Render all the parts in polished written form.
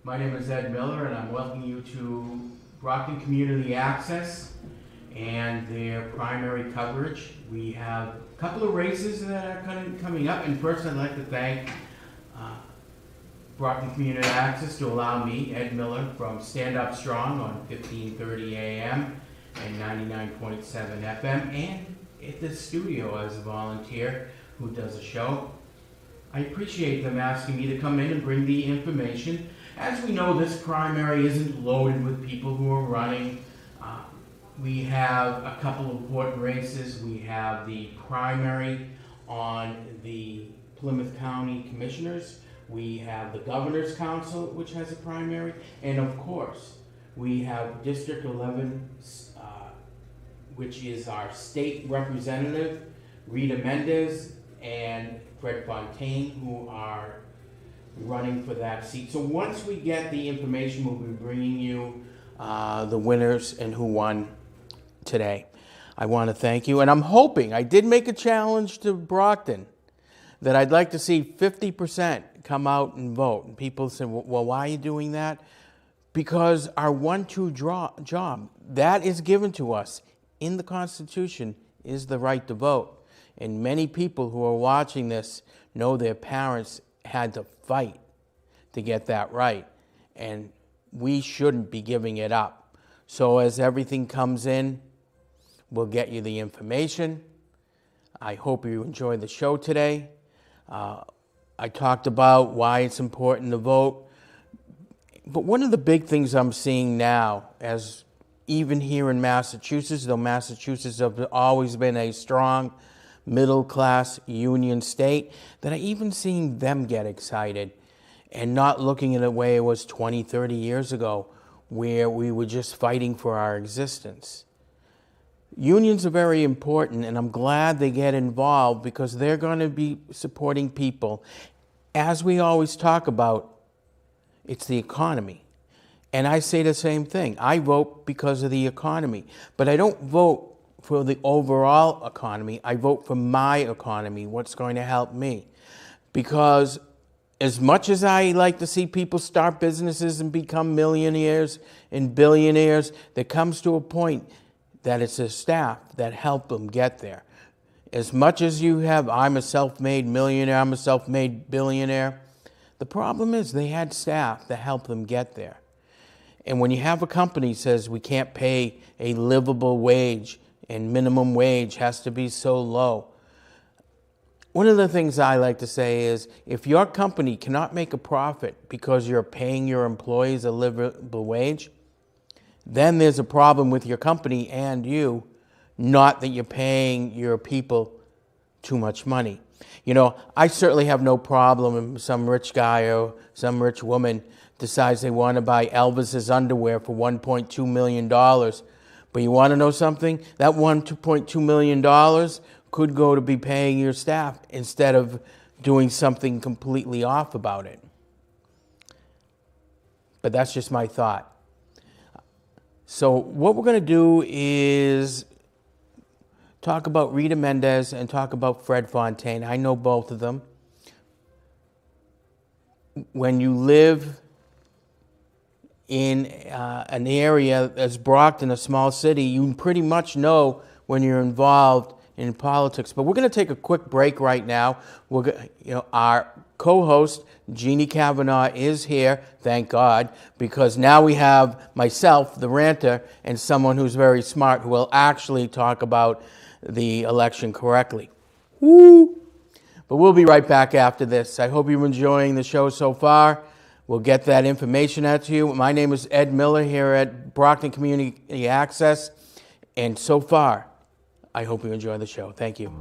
My name is Ed Miller, and I'm welcoming you to Brockton Community Access and their primary coverage. We have a couple of races that are coming up, and first I'd like to thank Brockton Community Access to allow me, Ed Miller, from Stand Up Strong on 1530 AM and 99.7 FM, and at the studio as a volunteer who does a show. I appreciate them asking me to come in and bring the information. As we know, this primary isn't loaded with people who are running. We have a couple of important races. We have the primary on the Plymouth County Commissioners. We have the Governor's Council, which has a primary. And of course, we have District 11, which is our state representative, Rita Mendez and Fred Fontaine, who are running for that seat. So once we get the information, we'll be bringing you the winners and who won today. I want to thank you, and I'm hoping, I did make a challenge to Brockton that I'd like to see 50% come out and vote. And people say, well, why are you doing that? Because our 1-2 job, that is given to us in the Constitution, is the right to vote. And many people who are watching this know their parents had to fight to get that right. And we shouldn't be giving it up. So as everything comes in, we'll get you the information. I hope you enjoy the show today. I talked about why it's important to vote. But one of the big things I'm seeing now, as even here in Massachusetts, though Massachusetts has always been a strong middle-class union state, that I even seeing them get excited and not looking at the way it was 20, 30 years ago, where we were just fighting for our existence. Unions are very important, and I'm glad they get involved because they're going to be supporting people. As we always talk about, it's the economy. And I say the same thing. I vote because of the economy, but I don't vote for the overall economy. I vote for my economy, what's going to help me. Because as much as I like to see people start businesses and become millionaires and billionaires, there comes to a point that it's the staff that help them get there. As much as you have, I'm a self-made millionaire, I'm a self-made billionaire, the problem is they had staff that help them get there. And when you have a company that says we can't pay a livable wage and minimum wage has to be so low, one of the things I like to say is if your company cannot make a profit because you're paying your employees a livable wage, then there's a problem with your company and you, not that you're paying your people too much money. You know, I certainly have no problem if some rich guy or some rich woman decides they want to buy Elvis's underwear for $1.2 million. But you want to know something? That $1.2 million could go to be paying your staff instead of doing something completely off about it. But that's just my thought. So what we're going to do is talk about Rita Mendez and talk about Fred Fontaine. I know both of them. When you live in an area as Brockton, a small city, you pretty much know when you're involved in politics. But we're going to take a quick break right now. Our co-host, Jeannie Kavanaugh, is here, thank God, because now we have myself, the ranter, and someone who's very smart who will actually talk about the election correctly. Woo! But we'll be right back after this. I hope you're enjoying the show so far. We'll get that information out to you. My name is Ed Miller here at Brockton Community Access, and so far, I hope you enjoy the show. Thank you.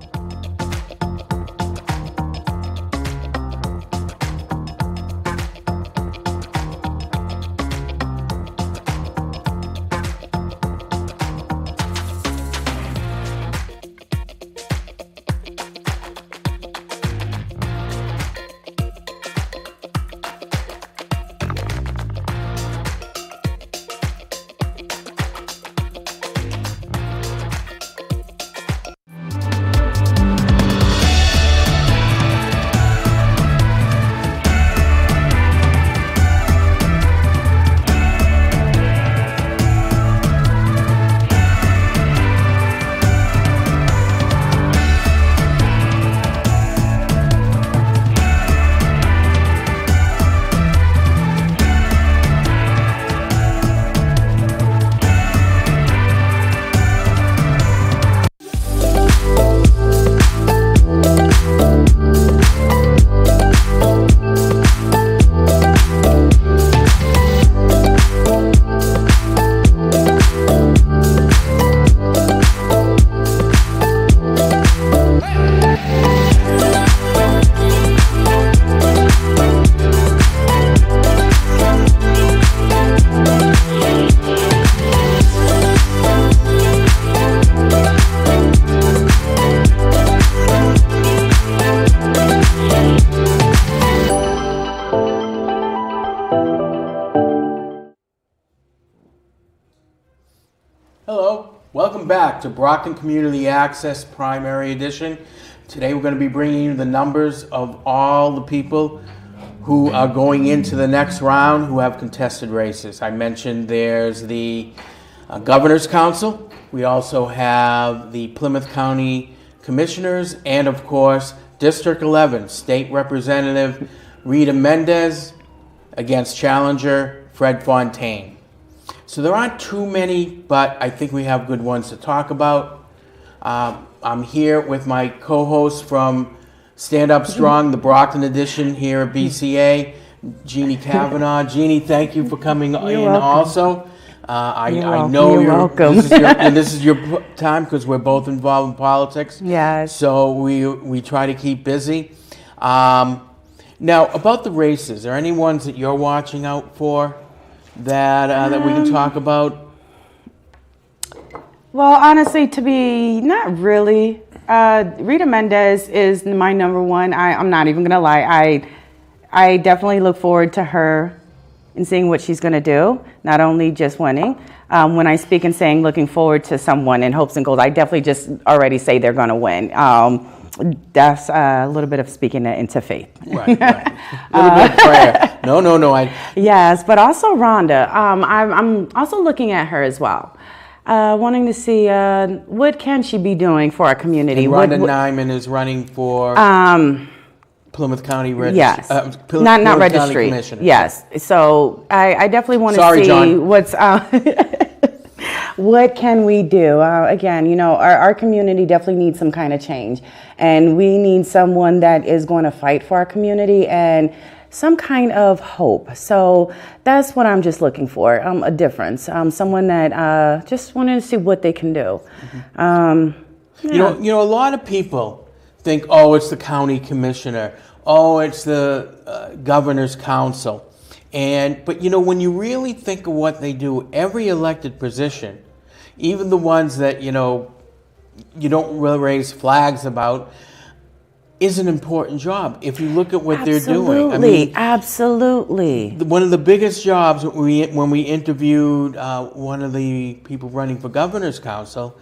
to Brockton Community Access Primary Edition. Today we're going to be bringing you the numbers of all the people who are going into the next round who have contested races. I mentioned there's the Governor's Council. We also have the Plymouth County Commissioners and, of course, District 11, State Representative Rita Mendez against challenger Fred Fontaine. So there aren't too many, but I think we have good ones to talk about. I'm here with my co-host from Stand Up Strong, the Brockton edition here at BCA, Jeannie Kavanaugh. Jeannie, thank you for coming in welcome. also. I know you're welcome. This is your time because we're both involved in politics. Yes. So we try to keep busy. Now, about the races, are there any ones that you're watching out for that we can talk about? Well, honestly, not really. Rita Mendez is my number one. I'm not even gonna lie. I definitely look forward to her and seeing what she's gonna do. Not only just winning. When I speak and saying looking forward to someone in hopes and goals, I definitely just already say they're gonna win. That's a little bit of speaking it into faith. Right. A little bit of prayer. No. Yes, but also Rhonda. I'm also looking at her as well. Wanting to see what can she be doing for our community. And Rhonda Nyman is running for Plymouth County Registry. Yes, Plymouth not County registry. Commissioner. Yes, so I definitely want to see John. what's what can we do. Again, our community definitely needs some kind of change, and we need someone that is going to fight for our community and some kind of hope. So that's what I'm just looking for, a difference. Someone that just wanted to see what they can do. Mm-hmm. A lot of people think, oh, it's the county commissioner. Oh, it's the governor's council. But when you really think of what they do, every elected position, even the ones that, you don't really raise flags about, is an important job if you look at what they're doing. Absolutely. One of the biggest jobs when we interviewed one of the people running for governor's council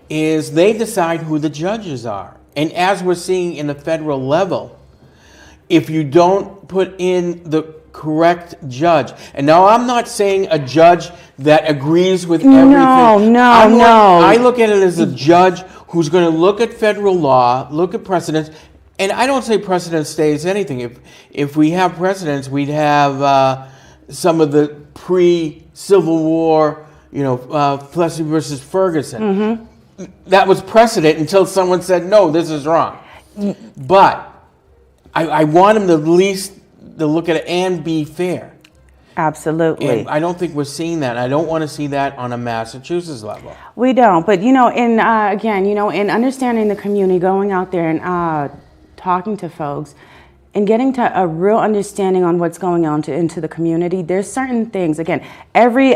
is they decide who the judges are. And as we're seeing in the federal level, if you don't put in the correct judge, and now I'm not saying a judge that agrees with everything. No. I look at it as a judge who's going to look at federal law, look at precedents. And I don't say precedent stays anything. If we have precedents, we'd have some of the pre-Civil War, Plessy versus Ferguson. Mm-hmm. That was precedent until someone said, no, this is wrong. But I want them to at least to look at it and be fair. Absolutely. And I don't think we're seeing that. I don't want to see that on a Massachusetts level. We don't. But, in understanding the community, going out there and talking to folks and getting to a real understanding on what's going on into the community, there's certain things. Again, every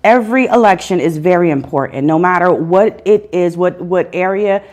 election is very important, no matter what it is, what area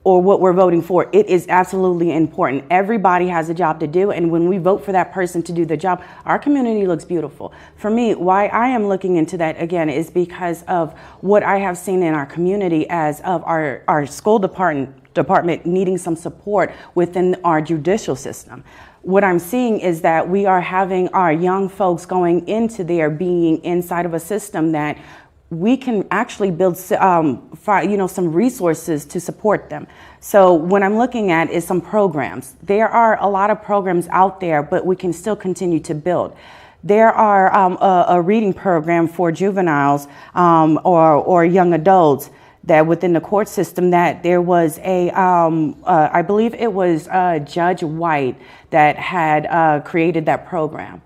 or what we're voting for. It is absolutely important. Everybody has a job to do, and when we vote for that person to do the job, our community looks beautiful. For me, why I am looking into that again is because of what I have seen in our community as of our school department needing some support within our judicial system. What I'm seeing is that we are having our young folks going into there being inside of a system that we can actually build some resources to support them. So what I'm looking at is some programs. There are a lot of programs out there, but we can still continue to build. There are a reading program for juveniles or young adults that within the court system that there was I believe it was Judge White that had created that program.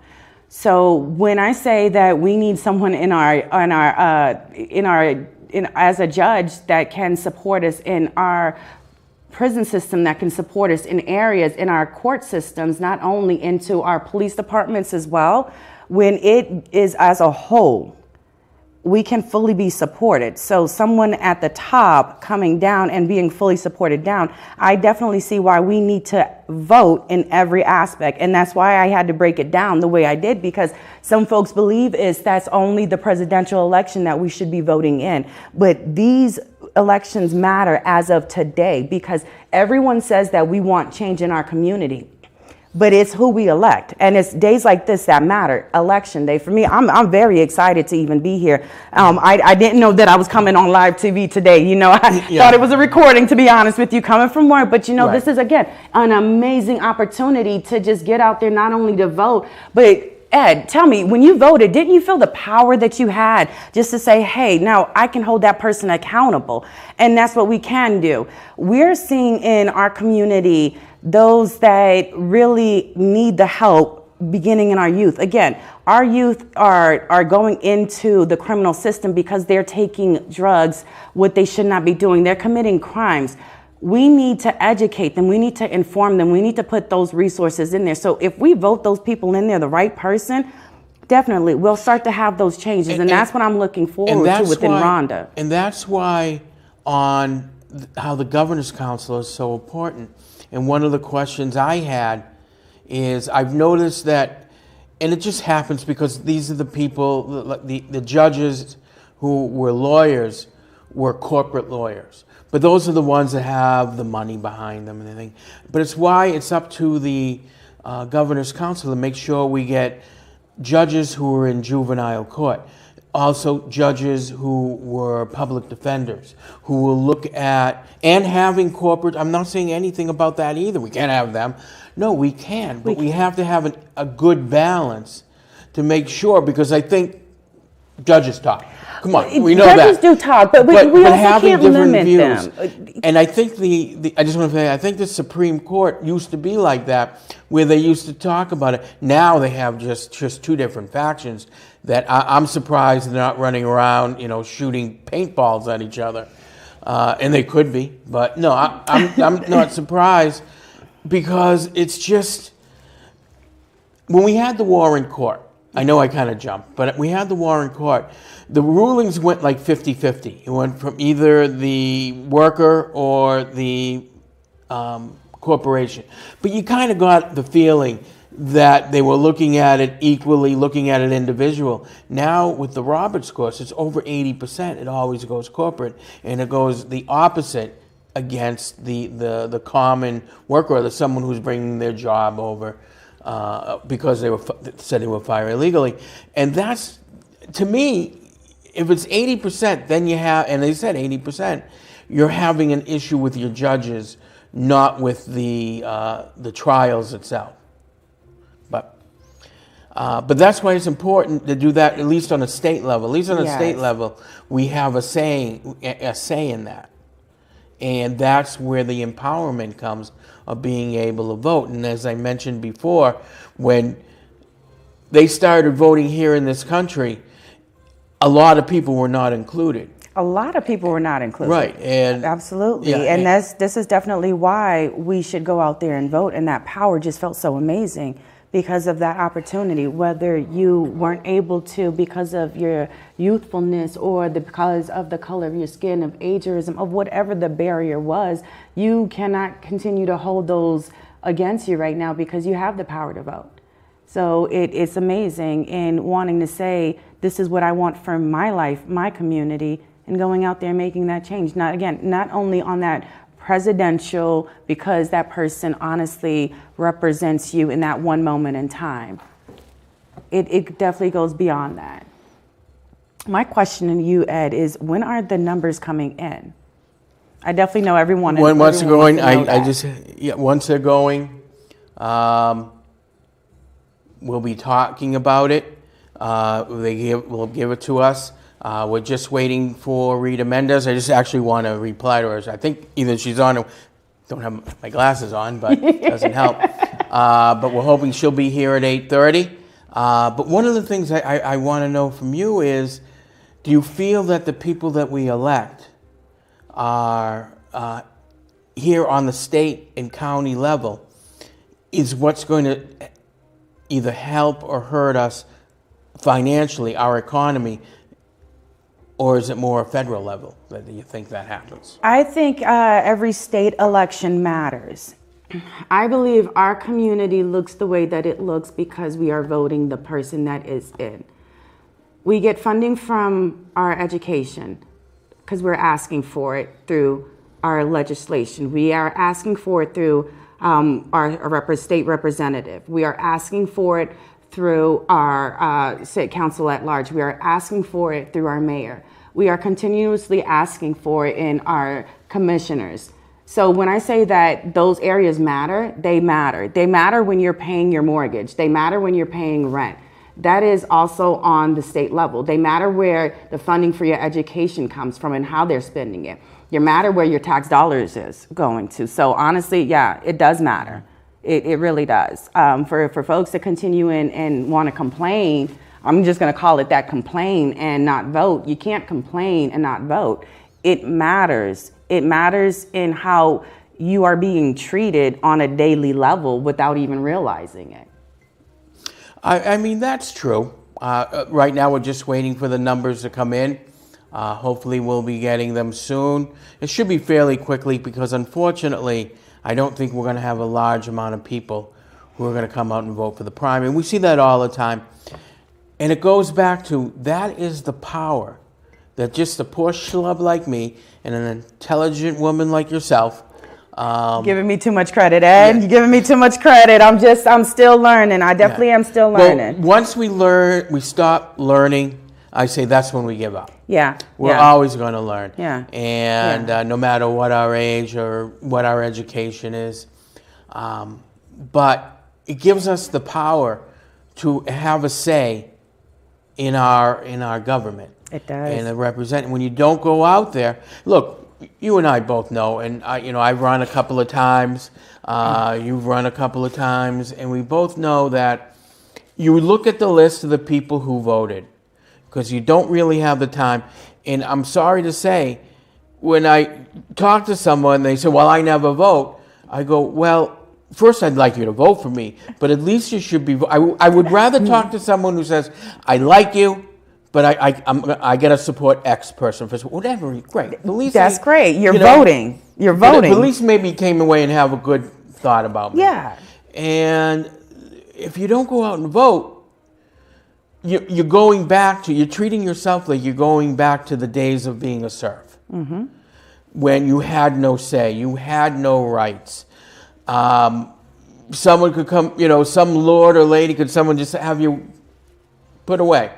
So when I say that we need someone as a judge that can support us in our prison system, that can support us in areas in our court systems, not only into our police departments as well, when it is as a whole, we can fully be supported. So someone at the top coming down and being fully supported down, I definitely see why we need to vote in every aspect. And that's why I had to break it down the way I did, because some folks believe that's only the presidential election that we should be voting in. But these elections matter as of today, because everyone says that we want change in our community, but it's who we elect. And it's days like this that matter. Election day. For me, I'm very excited to even be here. I didn't know that I was coming on live TV today. You know, I thought it was a recording, to be honest with you, coming from work. But, you know, this is, again, an amazing opportunity to just get out there, not only to vote, but Ed, tell me, when you voted, didn't you feel the power that you had just to say, hey, now I can hold that person accountable? And that's what we can do. We're seeing in our community those that really need the help beginning in our youth. Again, our youth are going into the criminal system because they're taking drugs, what they should not be doing. They're committing crimes. We need to educate them. We need to inform them. We need to put those resources in there. So if we vote those people in there, the right person, definitely we'll start to have those changes. And that's what I'm looking forward to within Rhonda. And that's why on how the Governor's Council is so important. And one of the questions I had is, I've noticed that, and it just happens because these are the people, the judges who were lawyers were corporate lawyers. But those are the ones that have the money behind them and everything. But it's why it's up to the Governor's Council to make sure we get judges who are in juvenile court. Also judges who were public defenders, who will look at, and having corporate, I'm not saying anything about that either. We can't have them. No, we can, but we have to have a good balance to make sure, because I think judges talk. Come on, we know that. Judges do talk, but we also can't limit them. And I think I just want to say, I think the Supreme Court used to be like that, where they used to talk about it. Now they have just two different factions that I'm surprised they're not running around, you know, shooting paintballs at each other. And they could be, but no, I'm not surprised, because it's just, when we had the war in court, I know I kind of jumped, but we had the war in court. The rulings went like 50-50. It went from either the worker or the corporation. But you kind of got the feeling that they were looking at it equally, looking at it individual. Now with the Roberts course, it's over 80%. It always goes corporate, and it goes the opposite against the common worker, or someone who's bringing their job over because they said they were fired illegally. And that's, to me, if it's 80%, then you have, and they said 80%, you're having an issue with your judges, not with the trials itself. But that's why it's important to do that, at least on a state level. At least on a state level, we have a say in that. And that's where the empowerment comes of being able to vote. And as I mentioned before, when they started voting here in this country, a lot of people were not included. A lot of people were not included. Right. And absolutely. Yeah, and this is definitely why we should go out there and vote. And that power just felt so amazing because of that opportunity, whether you weren't able to because of your youthfulness or because of the color of your skin, of ageism, of whatever the barrier was. You cannot continue to hold those against you right now because you have the power to vote. So it's amazing in wanting to say, this is what I want for my life, my community, and going out there and making that change. Not only on that presidential, because that person honestly represents you in that one moment in time. It definitely goes beyond that. My question to you, Ed, is when are the numbers coming in? I definitely know everyone. Once they're going, once they're going, we'll be talking about it. Will give it to us. We're just waiting for Rita Mendez. I just actually want to reply to her. I think either she's on or don't have my glasses on, but it doesn't help. But we're hoping she'll be here at 8:30. But one of the things I want to know from you is, do you feel that the people that we elect are here on the state and county level is what's going to either help or hurt us financially, our economy, or is it more a federal level that you think that happens? I think every state election matters. I believe our community looks the way that it looks because we are voting the person that is in. We get funding from our education. because we're asking for it through our legislation. We are asking for it through our state representative. We are asking for it through our state council at large. We are asking for it through our mayor. We are continuously asking for it in our commissioners. So when I say that those areas matter, they matter. They matter when you're paying your mortgage. They matter when you're paying rent. That is also on the state level. They matter where the funding for your education comes from and how they're spending it. They matter where your tax dollars is going to. So honestly, yeah, it does matter. It really does. For folks to continue and want to complain, I'm just going to call it that, complain and not vote. You can't complain and not vote. It matters. It matters in how you are being treated on a daily level without even realizing it. I mean, that's true. Right now, we're just waiting for the numbers to come in. Hopefully, we'll be getting them soon. It should be fairly quickly because, unfortunately, I don't think we're going to have a large amount of people who are going to come out and vote for the primary. And we see that all the time. And it goes back to, that is the power that just a poor schlub like me and an intelligent woman like yourself. Giving me too much credit, Ed. Yeah. You're giving me too much credit. I'm still learning. I definitely am still learning. Well, once we stop learning, I say that's when we give up. Yeah. We're always going to learn. Yeah. And no matter what our age or what our education is. But it gives us the power to have a say in our government. It does. And represent. When you don't go out there, look, you and I both know, and I've run a couple of times, you've run a couple of times, and we both know that you look at the list of the people who voted, because you don't really have the time. And I'm sorry to say, when I talk to someone, they say, well, I never vote. I go, well, first I'd like you to vote for me, but at least you should be, I would rather talk to someone who says, I like you, but I got to support X person for whatever. Great. At least that's great. You're voting. You're voting. At least maybe came away and have a good thought about me. Yeah. And if you don't go out and vote, you're going back to, you're treating yourself like you're going back to the days of being a serf. Mm-hmm. When you had no say, you had no rights. Someone could come, some lord or lady could someone just have you put away,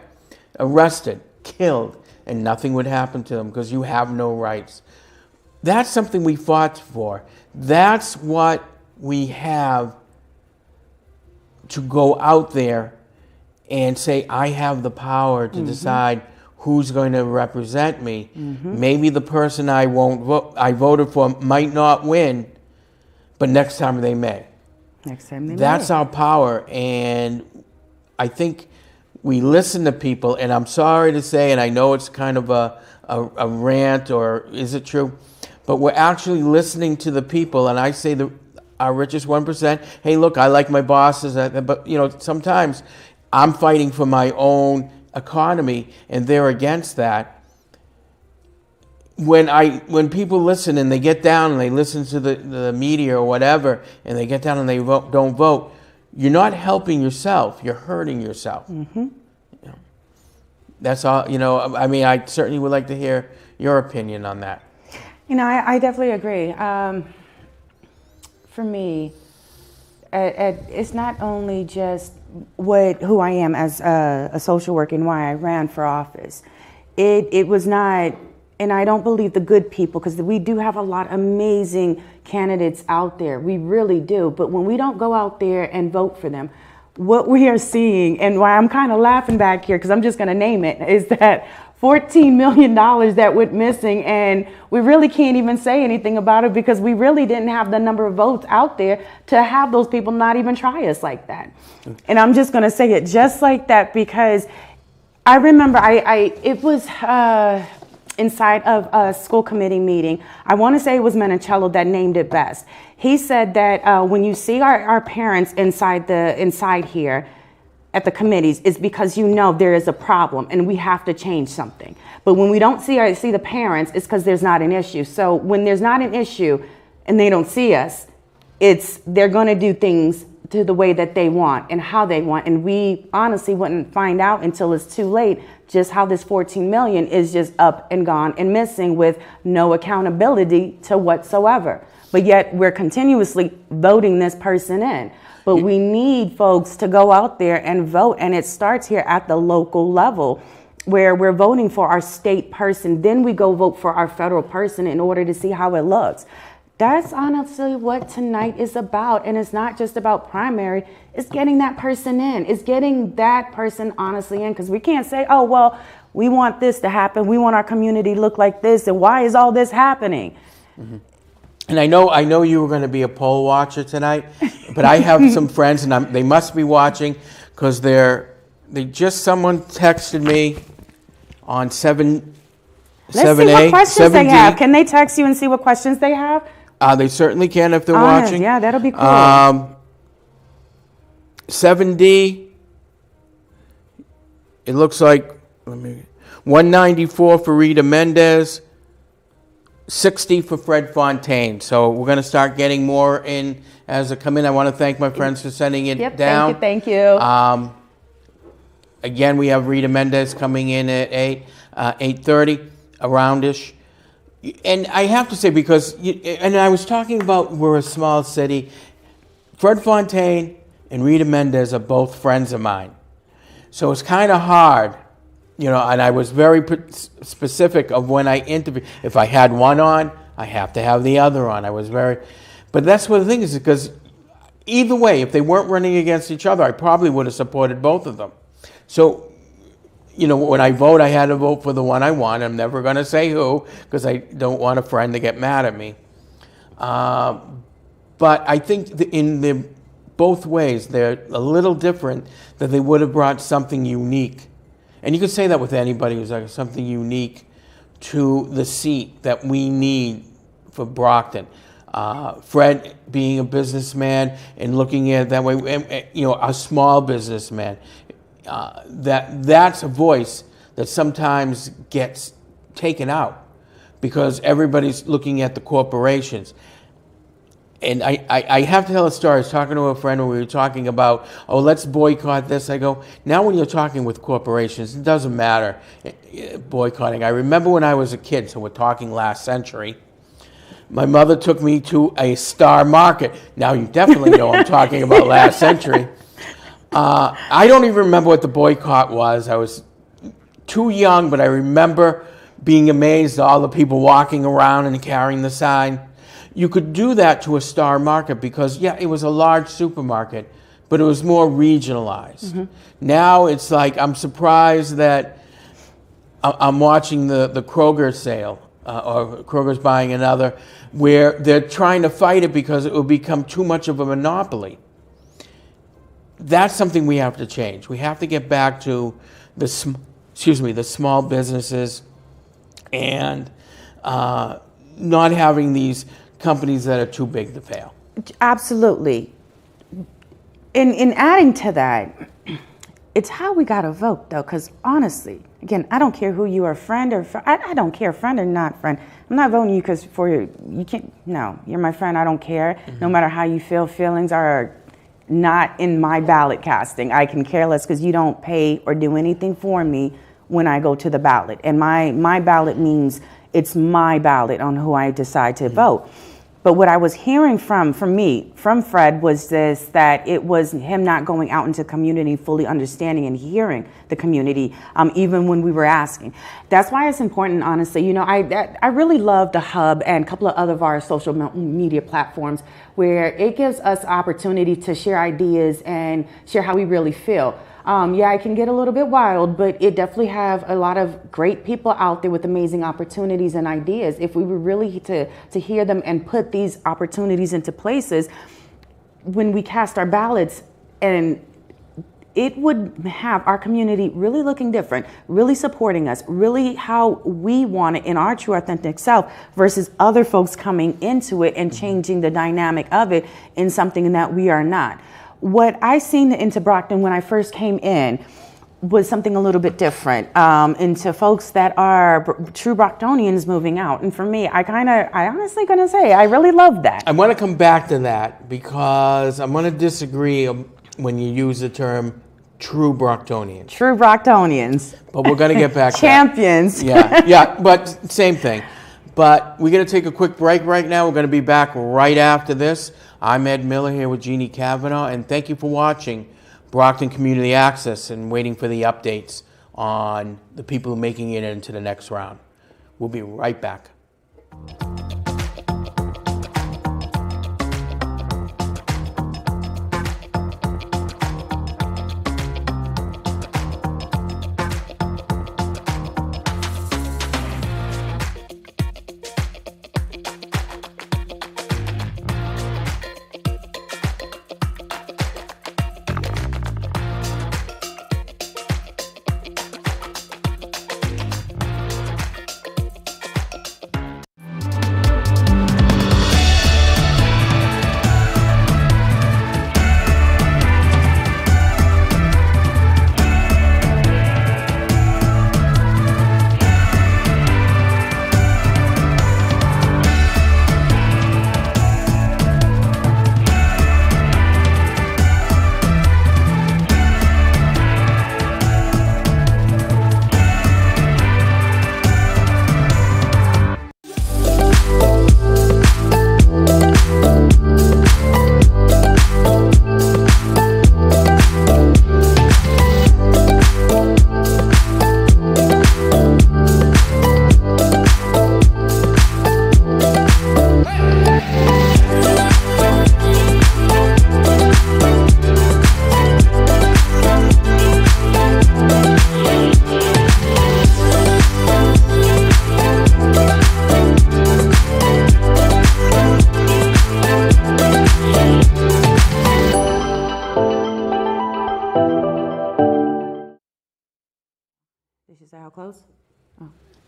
arrested, killed, and nothing would happen to them because you have no rights. That's something we fought for. That's what we have to go out there and say, I have the power to decide who's going to represent me. Mm-hmm. Maybe the person I voted for might not win, but next time they may. Next time they may. That's our power, and I think we listen to people, and I'm sorry to say, and I know it's kind of a rant, or is it true? But we're actually listening to the people, and I say our richest 1%, hey, look, I like my bosses, but sometimes I'm fighting for my own economy, and they're against that. When people listen and they get down and they listen to the media or whatever, and they get down and they don't vote, you're not helping yourself, you're hurting yourself. Mm-hmm. That's all, I mean, I certainly would like to hear your opinion on that. I definitely agree. For me, it's not only just who I am as a social worker and why I ran for office. It was not, and I don't believe the good people, because we do have a lot of amazing candidates out there. We really do. But when we don't go out there and vote for them, what we are seeing, and why I'm kind of laughing back here, because I'm just going to name it, is that $14 million that went missing, and we really can't even say anything about it because we really didn't have the number of votes out there to have those people not even try us like that. And I'm just going to say it just like that because I remember it was inside of a school committee meeting. I want to say it was Menicello that named it best. He said that when you see our parents inside here, at the committees, is because there is a problem and we have to change something. But when we don't see the parents, it's because there's not an issue. So when there's not an issue and they don't see us, they're going to do things to the way that they want and how they want. And we honestly wouldn't find out until it's too late just how this 14 million is just up and gone and missing with no accountability to whatsoever. But yet we're continuously voting this person in. But we need folks to go out there and vote. And it starts here at the local level where we're voting for our state person. Then we go vote for our federal person in order to see how it looks. That's honestly what tonight is about. And it's not just about primary, it's getting that person in. It's getting that person honestly in, because we can't say, oh, well, we want this to happen. We want our community to look like this. And why is all this happening? Mm-hmm. And I know you were going to be a poll watcher tonight, but I have some friends, and they must be watching, because someone texted me on 7A. Let's see what questions they have. Can they text you and see what questions they have? They certainly can if they're watching. Yeah, that'll be cool. 7D, it looks like 194 for Rita Mendez, 60 for Fred Fontaine. So we're going to start getting more in as they come in. I want to thank my friends for sending it down. Thank you. Again, we have Rita Mendez coming in at 8:30, aroundish. And I have to say, because, and I was talking about we're a small city, Fred Fontaine and Rita Mendez are both friends of mine. So it's kind of hard, and I was very specific of when I interview. If I had one on, I have to have the other on. But that's what the thing is, because either way, if they weren't running against each other, I probably would have supported both of them. So, when I vote, I had to vote for the one I want. I'm never going to say who, because I don't want a friend to get mad at me. But I think in both ways, they're a little different, that they would have brought something unique. And you could say that with anybody who's like something unique to the seat that we need for Brockton. Fred being a businessman and looking at it that way, a small businessman. That's a voice that sometimes gets taken out because everybody's looking at the corporations. And I have to tell a story. I was talking to a friend when we were talking about, let's boycott this. I go, now when you're talking with corporations, it doesn't matter boycotting. I remember when I was a kid, so we're talking last century, my mother took me to a Star Market. Now you definitely know I'm talking about last century. I don't even remember what the boycott was. I was too young, but I remember being amazed at all the people walking around and carrying the sign. You could do that to a Star Market because, it was a large supermarket, but it was more regionalized. Mm-hmm. Now it's like I'm surprised that I'm watching the Kroger sale, or Kroger's buying another, where they're trying to fight it because it will become too much of a monopoly. That's something we have to change. We have to get back to the small businesses and not having these companies that are too big to fail. Absolutely. In adding to that, it's how we got to vote, though, because honestly, again, I don't care who you are, friend or I don't care, friend or not friend. I'm not voting you because you're my friend. I don't care. Mm-hmm. No matter how you feel, feelings are not in my ballot casting. I can care less because you don't pay or do anything for me when I go to the ballot. And my ballot means it's my ballot on who I decide to vote. But what I was hearing from Fred was that it was him not going out into community, fully understanding and hearing the community, even when we were asking. That's why it's important, honestly. I really love the Hub and a couple of other of our social media platforms where it gives us opportunity to share ideas and share how we really feel. It can get a little bit wild, but it definitely have a lot of great people out there with amazing opportunities and ideas. If we were really to hear them and put these opportunities into places, when we cast our ballots, and it would have our community really looking different, really supporting us, really how we want it in our true authentic self versus other folks coming into it and changing the dynamic of it in something that we are not. What I seen into Brockton when I first came in was something a little bit different, into folks that are true Brocktonians moving out. And for me, I honestly gonna say, I really love that. I want to come back to that because I'm going to disagree when you use the term true Brocktonians. True Brocktonians. But we're going to get back to Champions. that. Yeah, but same thing. But we're going to take a quick break right now. We're going to be back right after this. I'm Ed Miller here with Jeannie Cavanaugh, and thank you for watching Brockton Community Access and waiting for the updates on the people making it into the next round. We'll be right back.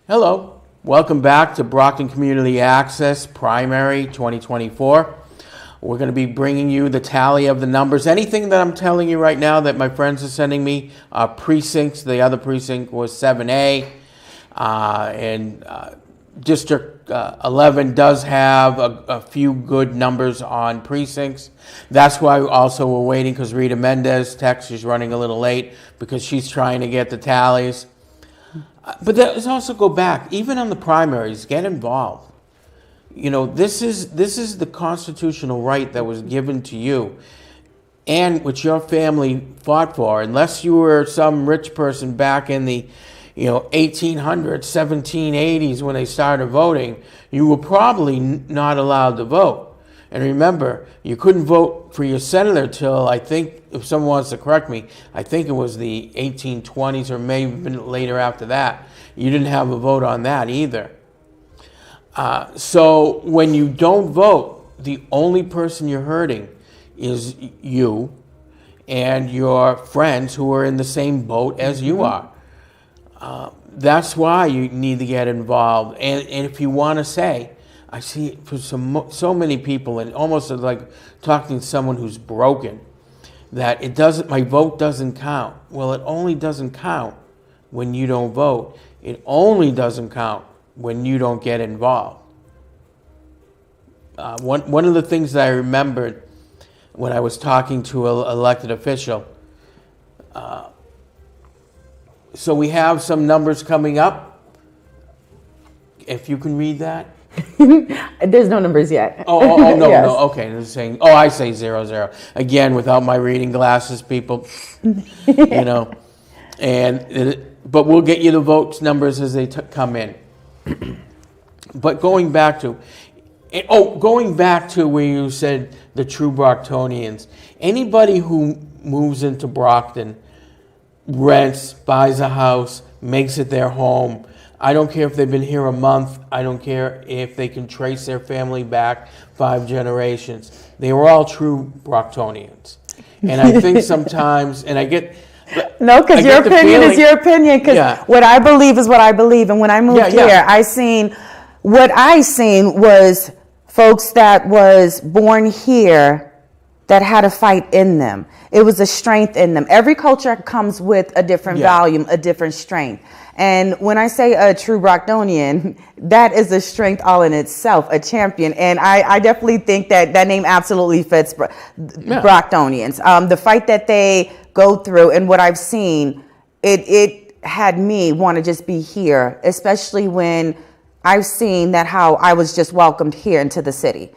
Hello, welcome back to Brockton Community Access Primary 2024. We're going to be bringing you the tally of the numbers. Anything that I'm telling you right now that my friends are sending me are precincts. The other precinct was 7A, and District 11 does have a few good numbers on precincts. That's why also we're waiting, because Rita Mendez text is running a little late because she's trying to get the tallies. But let's also go back, even on the primaries, get involved. You know, this is the constitutional right that was given to you and which your family fought for. Unless you were some rich person back in the 1800s, 1780s when they started voting, you were probably not allowed to vote. And remember, you couldn't vote for your senator till, I think, if someone wants to correct me, I think it was the 1820s or maybe even later after that. You didn't have a vote on that either. So when you don't vote, the only person you're hurting is you and your friends who are in the same boat as you are. That's why you need to get involved. And if you want to say, I see for so many people, and almost like talking to someone who's broken, that my vote doesn't count. Well, it only doesn't count when you don't vote. It only doesn't count when you don't get involved. One of the things that I remembered when I was talking to an elected official, so we have some numbers coming up. If you can read that. There's no numbers yet. Oh no, Yes. no, okay. They're saying, I say 00. Again, without my reading glasses, people, but we'll get you the votes numbers as they come in. But going back to where you said the true Brocktonians, anybody who moves into Brockton, rents, buys a house, makes it their home. I don't care if they've been here a month. I don't care if they can trace their family back 5 generations. They were all true Brocktonians. And I think sometimes, and I get... No, because your opinion is your opinion. Because what I believe is what I believe. And when I moved here, what I seen was folks that was born here that had a fight in them. It was a strength in them. Every culture comes with a different volume, a different strength. And when I say a true Brocktonian, that is a strength all in itself, a champion. And I definitely think that that name absolutely fits Brocktonians. The fight that they go through and what I've seen, it had me want to just be here, especially when I've seen that how I was just welcomed here into the city.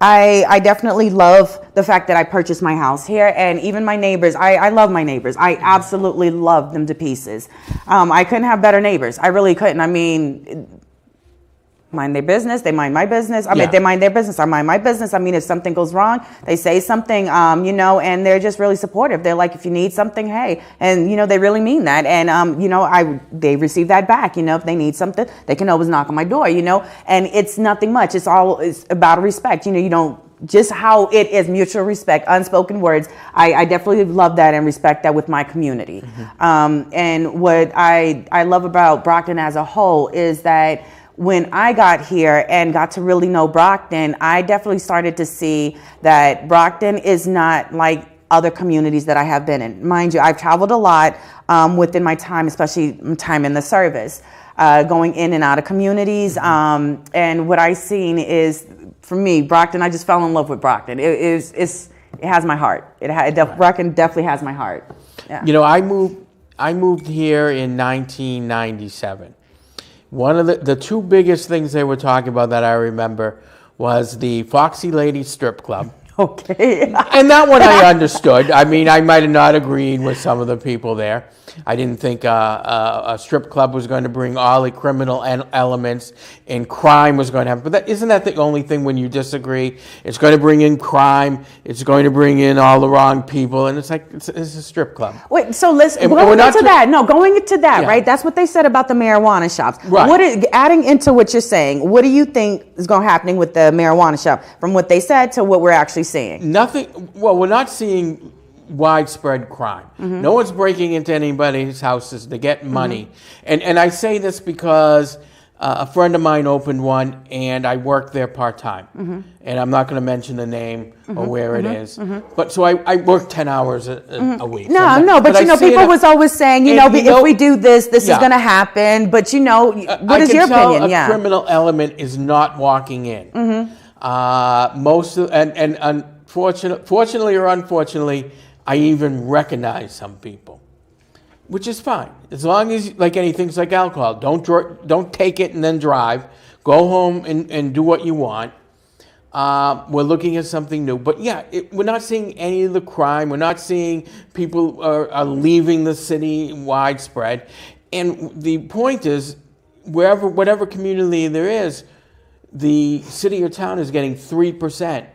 I definitely love the fact that I purchased my house here, and even my neighbors. I love my neighbors. I absolutely love them to pieces. I couldn't have better neighbors. I really couldn't. I mean, mind their business, they mind my business. I mean, they mind their business, I mind my business. I mean, if something goes wrong, they say something, you know, and they're just really supportive. They're like, if you need something, hey, and you know, they really mean that. And, you know, they receive that back. You know, if they need something, they can always knock on my door, you know, and it's nothing much. It's about respect. You know, you don't, just how it is, mutual respect, unspoken words. I definitely love that and respect that with my community. And what I love about Brockton as a whole is that when I got here and got to really know Brockton, I definitely started to see that Brockton is not like other communities that I have been in. Mind you, I've traveled a lot within my time, especially time in the service, going in and out of communities. And what I've seen is, for me, Brockton, I just fell in love with Brockton. It has my heart. Brockton definitely has my heart. Yeah. You know, I moved here in 1997. One of the two biggest things they were talking about that I remember was the Foxy Lady Strip Club. Okay. And that one I understood. I mean, I might have not agreed with some of the people there. I didn't think a strip club was going to bring all the criminal elements and crime was going to happen. But isn't that the only thing when you disagree? It's going to bring in crime. It's going to bring in all the wrong people. And it's like, it's a strip club. Wait, so listen, going into that, right? That's what they said about the marijuana shops. Right. Adding into what you're saying, what do you think is going to happen with the marijuana shop from what they said to what we're actually seeing? Nothing. Well, we're not seeing widespread crime. No one's breaking into anybody's houses to get money. And I say this because a friend of mine opened one and I worked there part-time. And I'm not going to mention the name or where it is. But so I work 10 hours a week. But you know, people was always saying, you know, if we do this, this is going to happen. But you know, what is your opinion? A criminal element is not walking in. Fortunately or unfortunately, I even recognize some people, which is fine. As long as, like anything, it's like alcohol. Don't take it and then drive. Go home and do what you want. We're looking at something new. But yeah, we're not seeing any of the crime. We're not seeing people are leaving the city widespread. And the point is, whatever community there is, the city or town is getting 3%.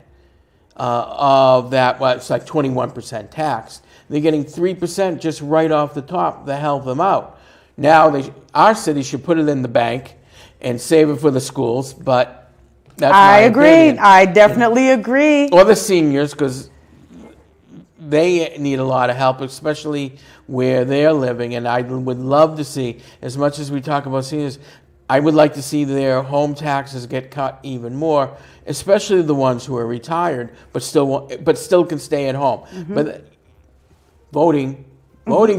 Of that, well, it's like 21% tax. They're getting 3% just right off the top to help them out. Now, our city should put it in the bank and save it for the schools, but that's my opinion. I definitely agree. Or the seniors, because they need a lot of help, especially where they're living. And I would love to see, as much as we talk about seniors, I would like to see their home taxes get cut even more, especially the ones who are retired but still can stay at home. But voting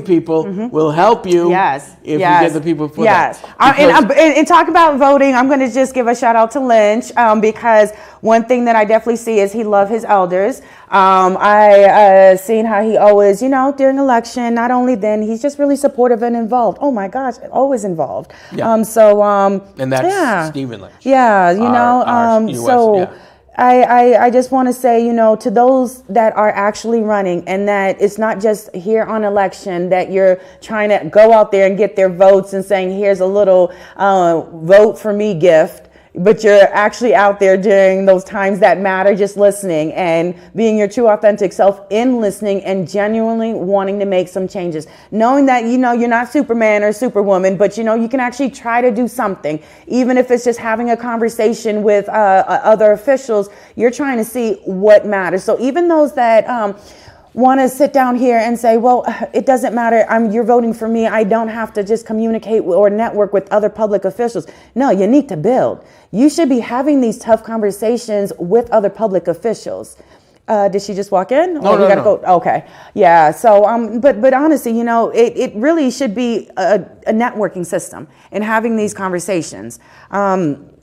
people will help you if you get the people for that. And talk about voting, I'm going to just give a shout out to Lynch because one thing that I definitely see is he loves his elders. I seen how he always, you know, during election, not only then, he's just really supportive and involved. Oh my gosh, always involved. And that's Stephen Lynch. Yeah, you know, I just want to say, you know, to those that are actually running, and that it's not just here on election that you're trying to go out there and get their votes and saying, here's a little vote for me gift. But you're actually out there during those times that matter, just listening and being your true authentic self in listening and genuinely wanting to make some changes. Knowing that, you know, you're not Superman or Superwoman, but, you know, you can actually try to do something. Even if it's just having a conversation with other officials, you're trying to see what matters. So even those that want to sit down here and say, well, it doesn't matter, you're voting for me, I don't have to just communicate or network with other public officials. No, you need to build. You should be having these tough conversations with other public officials. Did she just walk in? No, Or we no, gotta no. go. Okay, yeah. So, but honestly, you know, it really should be a networking system and having these conversations.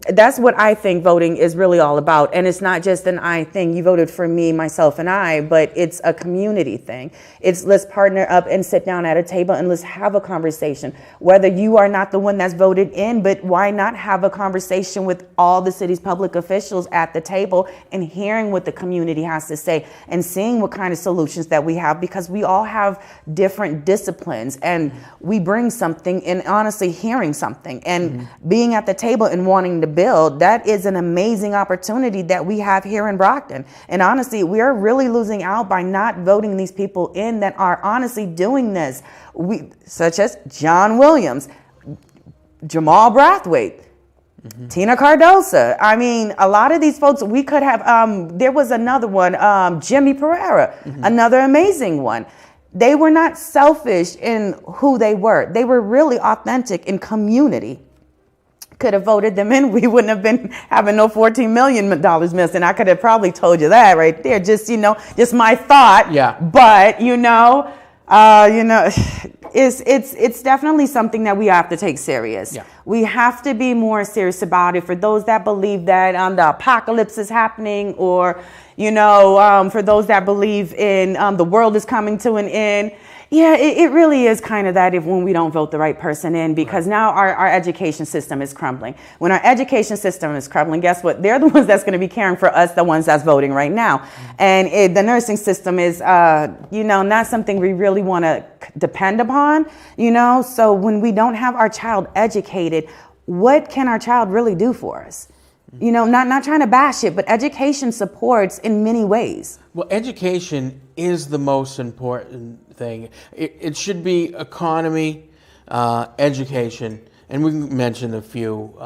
That's what I think voting is really all about, and it's not just an I thing. You voted for me, myself, and I, but it's a community thing. It's let's partner up and sit down at a table and let's have a conversation. Whether you are not the one that's voted in, but why not have a conversation with all the city's public officials at the table and hearing what the community has to say and seeing what kind of solutions that we have, because we all have different disciplines and we bring something, and honestly hearing something and being at the table and wanting to build, that is an amazing opportunity that we have here in Brockton. And honestly, we are really losing out by not voting these people in that are honestly doing this. Such as John Williams, Jamal Brathwaite, Tina Cardosa. I mean, a lot of these folks, we could have, there was another one, Jimmy Pereira, another amazing one. They were not selfish in who they were. They were really authentic in community. Could have voted them in, we wouldn't have been having no $14 million missing. I could have probably told you that right there. Just, you know, just my thought. Yeah. But, it's definitely something that we have to take serious. Yeah. We have to be more serious about it. For those that believe that the apocalypse is happening, or, for those that believe in the world is coming to an end. Yeah, it really is kind of that when we don't vote the right person in, because now our education system is crumbling. When our education system is crumbling, guess what? They're the ones that's going to be caring for us, the ones that's voting right now. And the nursing system is, not something we really want to depend upon, So when we don't have our child educated, what can our child really do for us? Not trying to bash it, but education supports in many ways. Well, education is the most important thing. It should be economy, education, and we can mention a few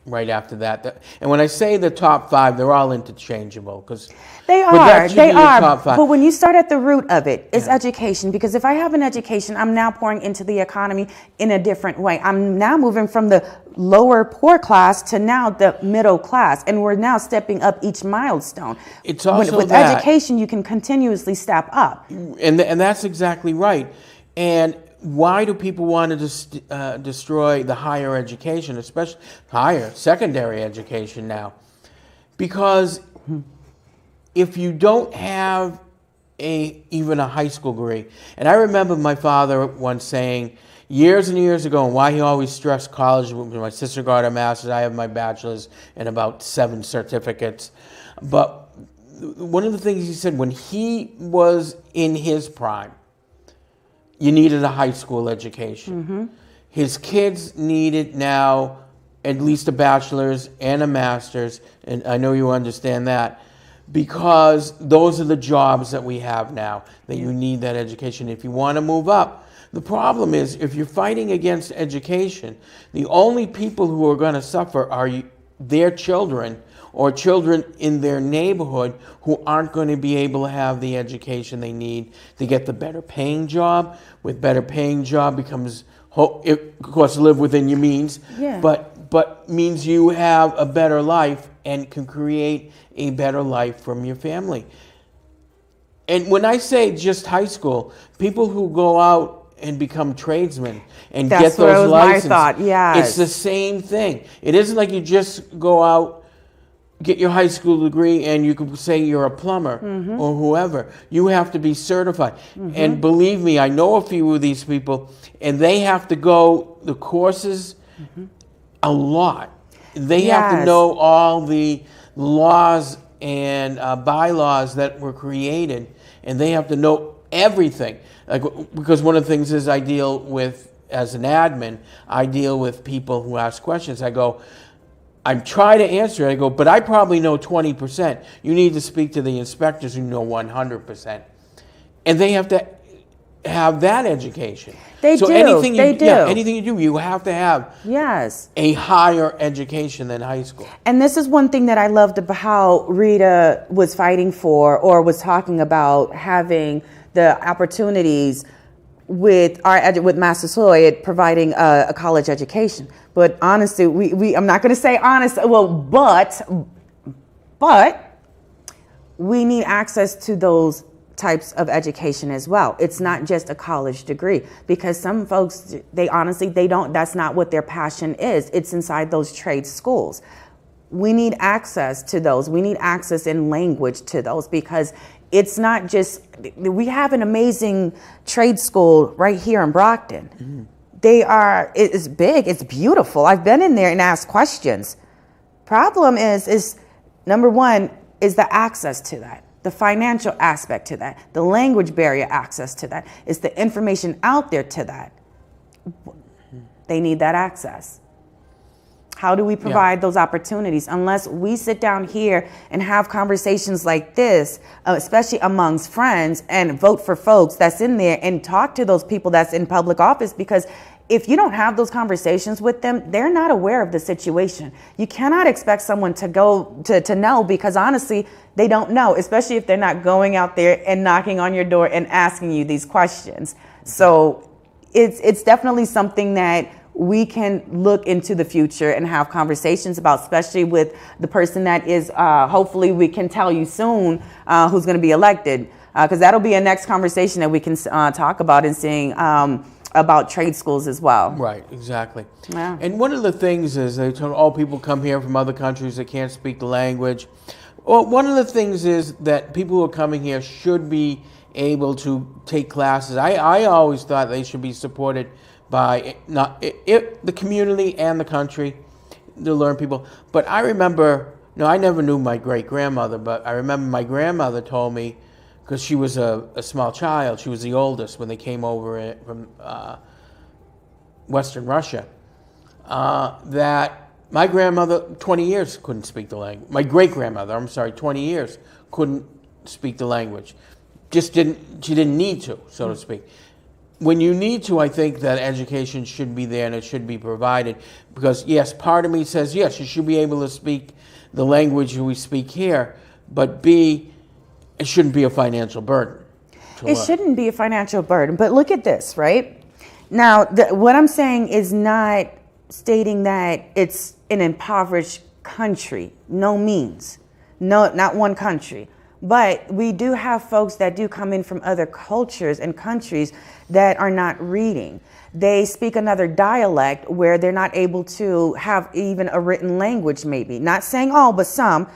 right after that. And when I say the top five, they're all interchangeable, because they are. Top five. But when you start at the root of it, it's education. Because if I have an education, I'm now pouring into the economy in a different way. I'm now moving from the lower poor class to now the middle class, and we're now stepping up each milestone. It's also with education, you can continuously step up. And that's exactly right. And why do people want to destroy the higher education, especially higher secondary education now? Because if you don't have even a high school degree, and I remember my father once saying years and years ago, and why he always stressed college. My sister got her master's, I have my bachelor's, and about 7 certificates. But one of the things he said, when he was in his prime, you needed a high school education. His kids needed now at least a bachelor's and a master's, and I know you understand that, because those are the jobs that we have now, that you need that education if you want to move up. The problem is, if you're fighting against education, the only people who are going to suffer are their children or children in their neighborhood who aren't going to be able to have the education they need to get the better paying job. With better paying job becomes, of course, live within your means, but means you have a better life and can create a better life from your family. And when I say just high school, people who go out and become tradesmen and get those licenses, my thought. Yes. It's the same thing. It isn't like you just go out, get your high school degree, and you can say you're a plumber or whoever. You have to be certified. And believe me, I know a few of these people, and they have to go the courses a lot. They have to know all the laws and bylaws that were created, and they have to know everything. Because one of the things is I deal with, as an admin, I deal with people who ask questions. I'm trying to answer it. I go, but I probably know 20%. You need to speak to the inspectors who know 100%. And they have to have that education. They do. Anything you do, you have to have a higher education than high school. And this is one thing that I loved about how Rita was fighting for, or was talking about the opportunities with Massasoit providing a college education. But honestly, I'm not going to say honest. Well, but we need access to those types of education as well. It's not just a college degree, because some folks, they don't, that's not what their passion is. It's inside those trade schools. We need access to those. We need access in language to those, because it's not just, we have an amazing trade school right here in Brockton. It's big, it's beautiful. I've been in there and asked questions. Problem is number one, is the access to that. The financial aspect to that, the language barrier access to that, is the information out there to that. They need that access. How do we provide those opportunities unless we sit down here and have conversations like this, especially amongst friends, and vote for folks that's in there and talk to those people that's in public office? Because if you don't have those conversations with them, they're not aware of the situation. You cannot expect someone to go to know, because honestly, they don't know, especially if they're not going out there and knocking on your door and asking you these questions. So it's definitely something that we can look into the future and have conversations about, especially with the person that is, hopefully we can tell you soon, who's going to be elected, because that'll be a next conversation that we can talk about, and seeing about trade schools as well. Right, exactly. Yeah. And one of the things is they told all people come here from other countries that can't speak the language. Well, one of the things is that people who are coming here should be able to take classes. I always thought they should be supported by the community and the country to learn people. But I remember, I never knew my great-grandmother, but I remember my grandmother told me, because she was a small child, she was the oldest when they came over from Western Russia, that my grandmother, 20 years, couldn't speak the language. My great-grandmother, 20 years, couldn't speak the language. She didn't need to, so to speak. When you need to, I think that education should be there and it should be provided, because yes, part of me says, yes, you should be able to speak the language we speak here, but B, it shouldn't be a financial burden. It shouldn't be a financial burden, but look at this, right? Now, what I'm saying is not stating that it's an impoverished country, no means, no, not one country. But we do have folks that do come in from other cultures and countries that are not reading. They speak another dialect where they're not able to have even a written language, maybe. Not saying all, but some,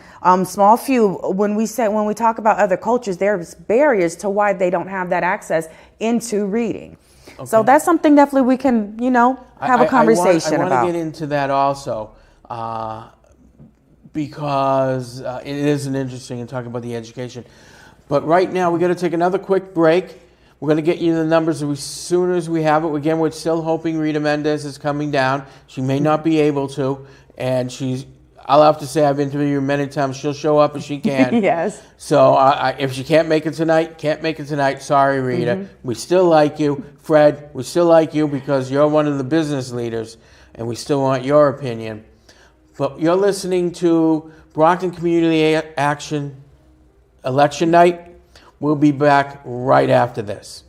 small few. When we talk about other cultures, there's barriers to why they don't have that access into reading. Okay. So that's something definitely we can, have a conversation about. I want to get into that also. Because it isn't interesting in talking about the education. But right now, we're going to take another quick break. We're going to get you the numbers as soon as we have it. Again, we're still hoping Rita Mendez is coming down. She may not be able to, and I'll have to say, I've interviewed her many times. She'll show up if she can. Yes. So if she can't make it tonight, sorry, Rita. Mm-hmm. We still like you. Fred, we still like you because you're one of the business leaders, and we still want your opinion. But you're listening to Brockton Community Action Election Night. We'll be back right after this.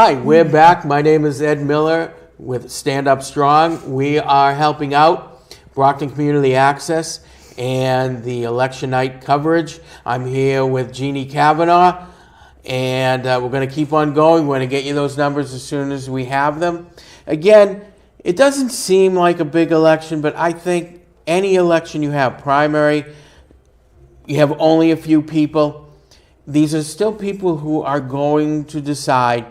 Hi, we're back. My name is Ed Miller with Stand Up Strong. We are helping out Brockton Community Access and the election night coverage. I'm here with Jeannie Kavanaugh, and we're going to keep on going. We're going to get you those numbers as soon as we have them. Again, it doesn't seem like a big election, but I think any election you have, primary, you have only a few people. These are still people who are going to decide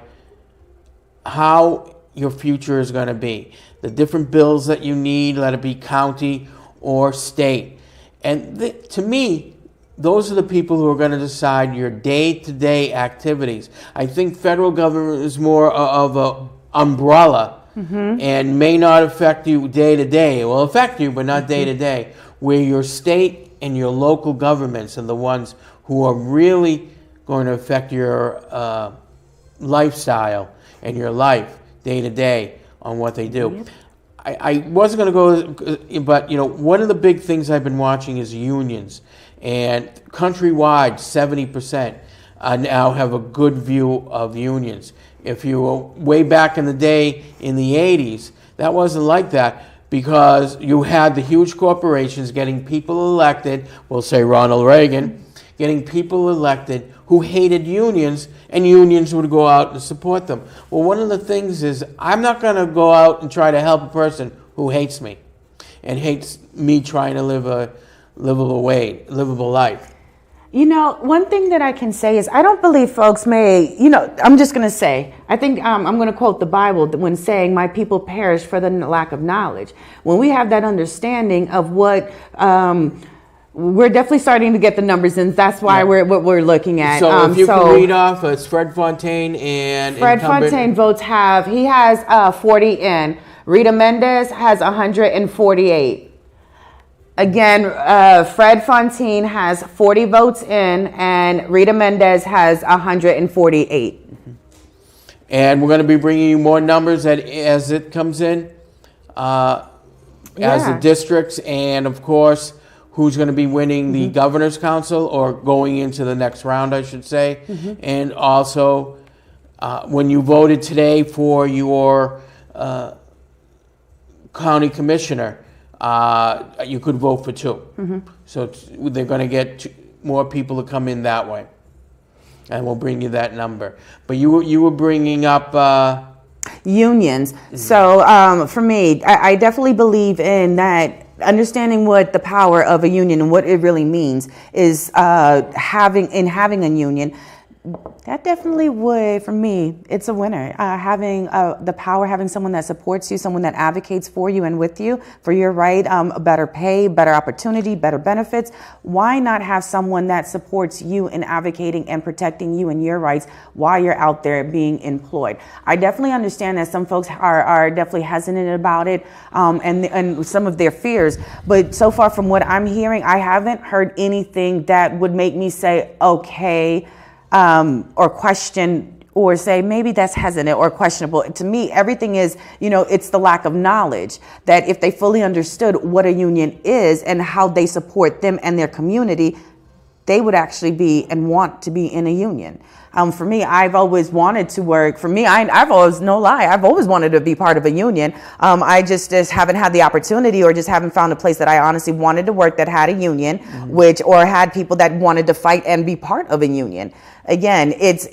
how your future is going to be. The different bills that you need, let it be county or state. And to me, those are the people who are going to decide your day-to-day activities. I think federal government is more of an umbrella and may not affect you day-to-day. It will affect you, but not day-to-day. Where your state and your local governments are the ones who are really going to affect your lifestyle and your life day to day on what they do. I wasn't going to go, but one of the big things I've been watching is unions, and countrywide 70% now have a good view of unions. If you were way back in the day in the 80s, that wasn't like that, because you had the huge corporations getting people elected, we'll say Ronald Reagan, getting people elected who hated unions, and unions would go out and support them. Well, one of the things is I'm not going to go out and try to help a person who hates me and hates me trying to live a livable life. One thing that I can say is I don't believe folks may, I'm just going to say, I think I'm going to quote the Bible when saying my people perish for the lack of knowledge. When we have that understanding of what, we're definitely starting to get the numbers, and that's why what we're looking at. So if you can read off, it's Fred Fontaine and Fred Fontaine votes he has 40 in. Rita Mendez has 148. Again, Fred Fontaine has 40 votes in, and Rita Mendez has 148. And we're going to be bringing you more numbers as it comes in, as the districts, and of course, who's going to be winning the governor's council or going into the next round, I should say. And also, when you voted today for your county commissioner, you could vote for two. So they're going to get more people to come in that way. And we'll bring you that number. But you were bringing up... unions. So for me, I definitely believe in that. Understanding what the power of a union and what it really means is having a union. That definitely would, for me, it's a winner. Having the power, having someone that supports you, someone that advocates for you and with you for your right, better pay, better opportunity, better benefits. Why not have someone that supports you in advocating and protecting you and your rights while you're out there being employed? I definitely understand that some folks are definitely hesitant about it and some of their fears. But so far from what I'm hearing, I haven't heard anything that would make me say, okay, or question or say maybe that's hesitant or questionable. To me, everything is, it's the lack of knowledge that if they fully understood what a union is and how they support them and their community, they would actually be and want to be in a union. For me, I've always wanted to work. For me, I've always, no lie, I've always wanted to be part of a union. I just haven't had the opportunity or just haven't found a place that I honestly wanted to work that had a union, or had people that wanted to fight and be part of a union. Again, it's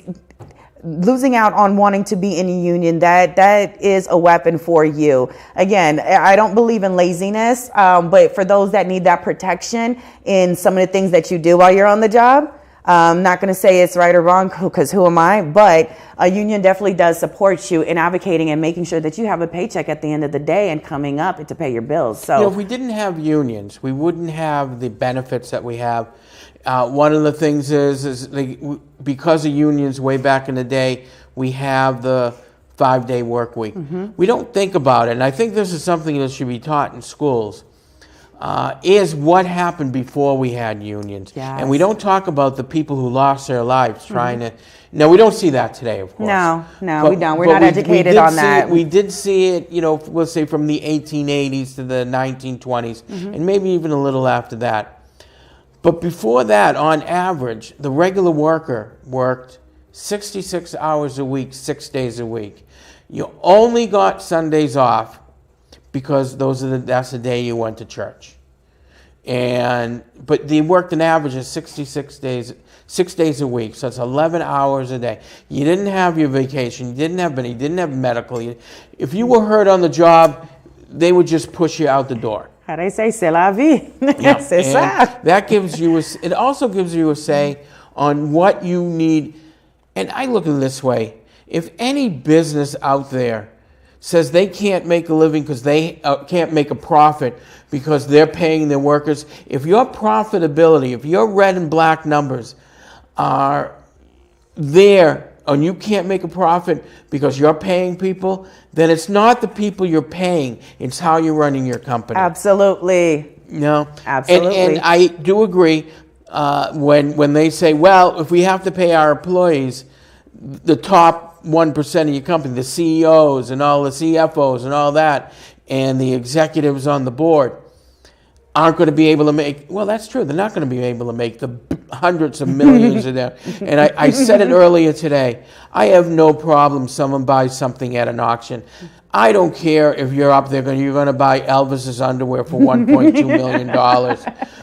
losing out on wanting to be in a union. That is a weapon for you. Again, I don't believe in laziness, but for those that need that protection in some of the things that you do while you're on the job, I'm not going to say it's right or wrong because who am I? But a union definitely does support you in advocating and making sure that you have a paycheck at the end of the day and coming up to pay your bills. So if we didn't have unions, we wouldn't have the benefits that we have. One of the things is because of unions way back in the day, we have the 5-day work week. We don't think about it, and I think this is something that should be taught in schools. Is what happened before we had unions. Yes. And we don't talk about the people who lost their lives trying to... No, we don't see that today, of course. No, we don't. We're not educated on that. We did see it, we'll say from the 1880s to the 1920s, and maybe even a little after that. But before that, on average, the regular worker worked 66 hours a week, 6 days a week. You only got Sundays off because that's the day you went to church. But they worked an average of 66 days, 6 days a week, so it's 11 hours a day. You didn't have your vacation, you didn't have medical. If you were hurt on the job, they would just push you out the door. How they say, c'est la vie. Yeah. C'est ça. That gives you it also gives you a say on what you need. And I look at it this way. If any business out there says they can't make a living because they can't make a profit because they're paying their workers, if your profitability, if your red and black numbers are there and you can't make a profit because you're paying people, then it's not the people you're paying, it's how you're running your company. Absolutely. No, Absolutely. And I do agree when they say, well, if we have to pay our employees, the top 1% of your company, the CEOs and all the CFOs and all that, and the executives on the board aren't going to be able to make, well, that's true. They're not going to be able to make the hundreds of millions of them. And I said it earlier today. I have no problem someone buys something at an auction. I don't care if you're up there and you're going to buy Elvis's underwear for $1.2 million.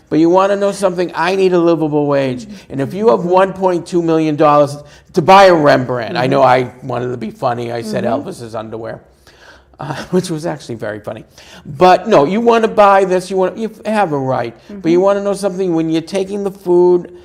But you want to know something? I need a livable wage. And if you have $1.2 million to buy a Rembrandt, I know I wanted to be funny. I said Elvis's underwear. Which was actually very funny. But no, you want to buy this, you have a right. But you want to know something, when you're taking the food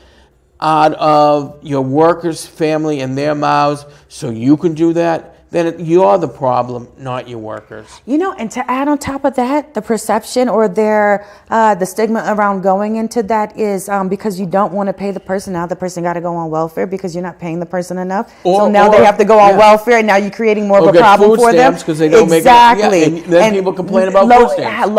out of your workers' family and their mouths so you can do that, then you're the problem, not your workers. You know, and to add on top of that, the perception or the stigma around going into that is because you don't want to pay the person. Now the person got to go on welfare because you're not paying the person enough. So now they have to go on welfare, and now you're creating more of a problem for them. Because they don't exactly. Make it. Yeah, and then people complain about food stamps.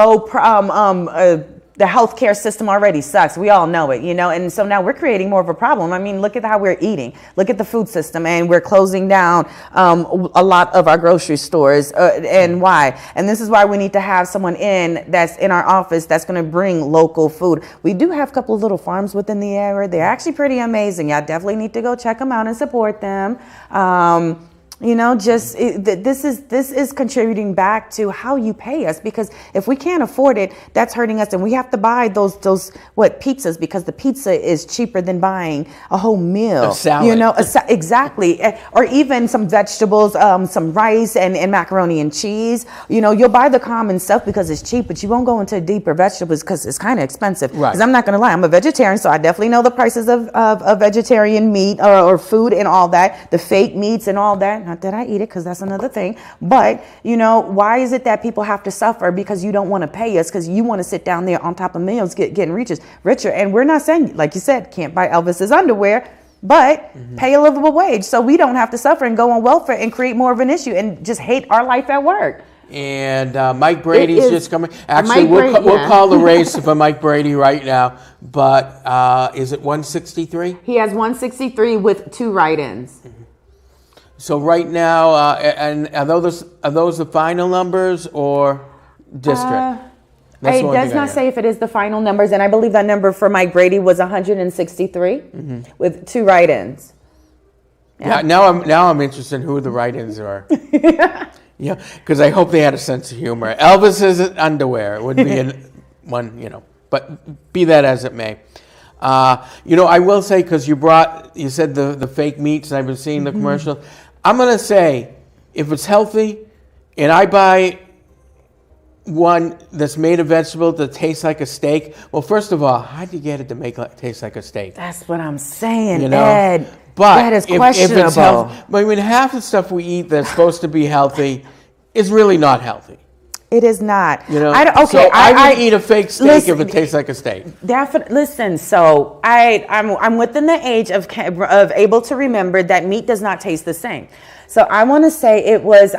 The healthcare system already sucks. We all know it, you know, and so now we're creating more of a problem. I mean, look at how we're eating. Look at the food system, and we're closing down a lot of our grocery stores. And why? And this is why we need to have someone that's in our office that's going to bring local food. We do have a couple of little farms within the area. They're actually pretty amazing. Y'all definitely need to go check them out and support them. You know, this is contributing back to how you pay us, because if we can't afford it, that's hurting us, and we have to buy those pizzas because the pizza is cheaper than buying a whole meal. A salad. You know, exactly, or even some vegetables, some rice and macaroni and cheese. You know, you'll buy the common stuff because it's cheap, but you won't go into deeper vegetables because it's kind of expensive. Right. Because I'm not going to lie, I'm a vegetarian, so I definitely know the prices of vegetarian meat or food and all that, the fake meats and all that. Not that I eat it, because that's another thing. But, you know, why is it that people have to suffer because you don't want to pay us, because you want to sit down there on top of millions getting richer? And we're not saying, like you said, can't buy Elvis's underwear, but pay a livable wage so we don't have to suffer and go on welfare and create more of an issue and just hate our life at work. And Mike Brady's just coming. Actually, we'll call the race for Mike Brady right now. But is it 163? He has 163 with 2 write-ins. So right now, and are those the final numbers or district? It does not say if it is the final numbers, and I believe that number for Mike Brady was 163 with 2 write-ins. Yeah. Now I'm interested in who the write-ins are. Yeah, because I hope they had a sense of humor. Elvis's underwear, it would be one, you know. But be that as it may. You know, I will say, because you said the fake meats, and I've been seeing the commercial. I'm going to say, if it's healthy and I buy one that's made of vegetable that tastes like a steak, well, first of all, how'd you get it to taste like a steak? That's what I'm saying, you know? Ed. But that is questionable. If it's healthy, I mean, half the stuff we eat that's supposed to be healthy is really not healthy. It is not. You know, so I would eat a fake steak if it tastes like a steak. Definitely. Listen, so I'm within the age of able to remember that meat does not taste the same. So I want to say it was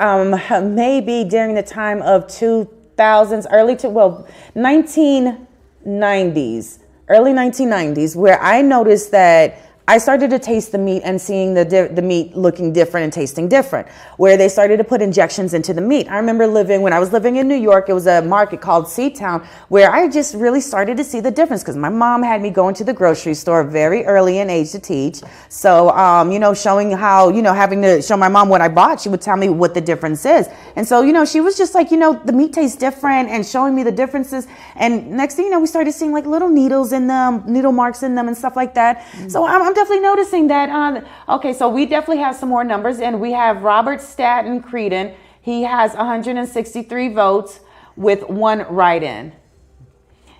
maybe during the time of 2000s, early 1990s, where I noticed that I started to taste the meat and seeing the meat looking different and tasting different, where they started to put injections into the meat. I remember when I was living in New York, it was a market called Seatown, where I just really started to see the difference, because my mom had me going to the grocery store very early in age to teach. So, showing how, having to show my mom what I bought, she would tell me what the difference is. And so, she was just like, the meat tastes different, and showing me the differences. And next thing you know, we started seeing like little needles in them, needle marks in them and stuff like that. So I'm definitely noticing that. Okay, so we definitely have some more numbers, and we have Robert Staten Creedon. He has 163 votes with 1 write-in.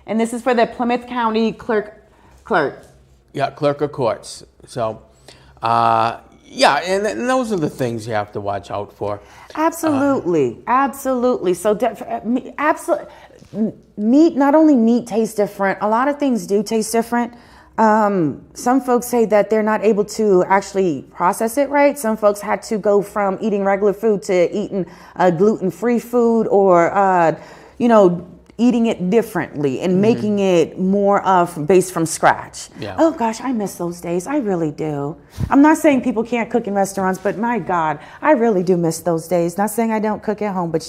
And this is for the Plymouth County clerk. Yeah, clerk of courts. So, and those are the things you have to watch out for. Absolutely. So, meat, not only meat tastes different, a lot of things do taste different. Some folks say that they're not able to actually process it right. Some folks had to go from eating regular food to eating gluten-free food, or, eating it differently and making it more based from scratch. Yeah. Oh gosh, I miss those days. I really do. I'm not saying people can't cook in restaurants, but my God, I really do miss those days. Not saying I don't cook at home, but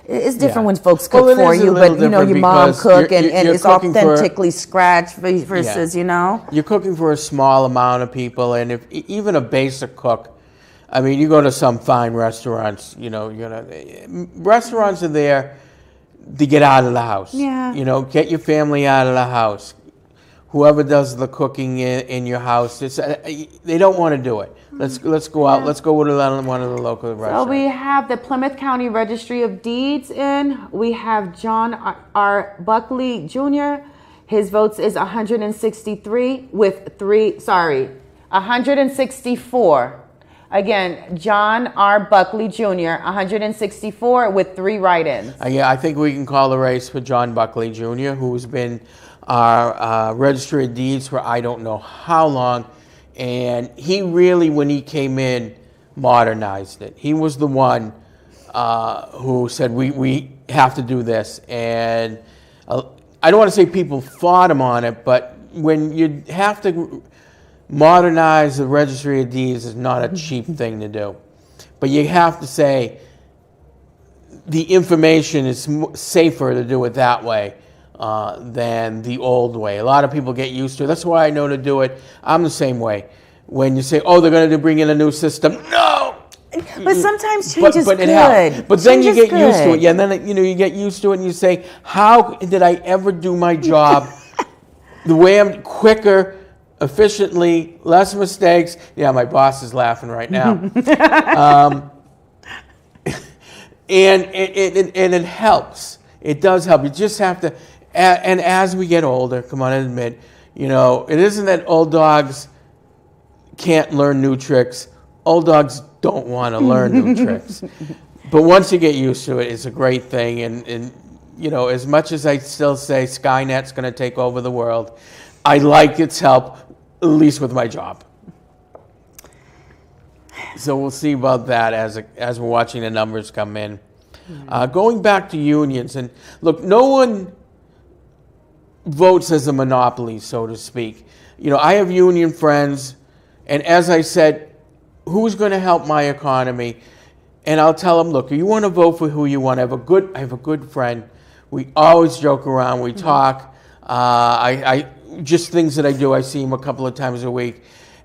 it's different when folks cook for you, but your mom cook and it's authentically scratch versus, You're cooking for a small amount of people, and if even a basic cook, I mean, you go to some fine restaurants, restaurants are there to get out of the house. Yeah. Get your family out of the house. Whoever does the cooking in your house, they don't want to do it. Let's go out. Let's go to one of the local restaurants. So we have the Plymouth County Registry of Deeds in. We have John R. Buckley Jr. His votes is 163 with 164. Again, John R. Buckley Jr., 164 with 3 write-ins. I think we can call the race for John Buckley Jr., who's been our Registry of Deeds for I don't know how long. And he really, when he came in, modernized it. He was the one who said, we have to do this. And I don't want to say people fought him on it, but when you have to modernize the Registry of Deeds is not a cheap thing to do. But you have to say the information is safer to do it that way than the old way. A lot of people get used to it. That's why I know to do it. I'm the same way. When you say, oh, they're going to bring in a new system. No! But sometimes change is good. But then you get used to it. Yeah, and then you get used to it and you say, how did I ever do my job the way I'm quicker, efficiently, less mistakes? Yeah, my boss is laughing right now. And it helps. It does help. You just have to, and as we get older, come on and admit, it isn't that old dogs can't learn new tricks. Old dogs don't want to learn new tricks. But once you get used to it, it's a great thing. And as much as I still say Skynet's going to take over the world, I like its help, at least with my job. So we'll see about that as we're watching the numbers come in. Going back to unions, and look, no one votes as a monopoly, so to speak. I have union friends, and as I said, who's going to help my economy? And I'll tell them, look, you want to vote for who you want. I have a good friend. We always joke around. We talk. I just things that I do. I see him a couple of times a week.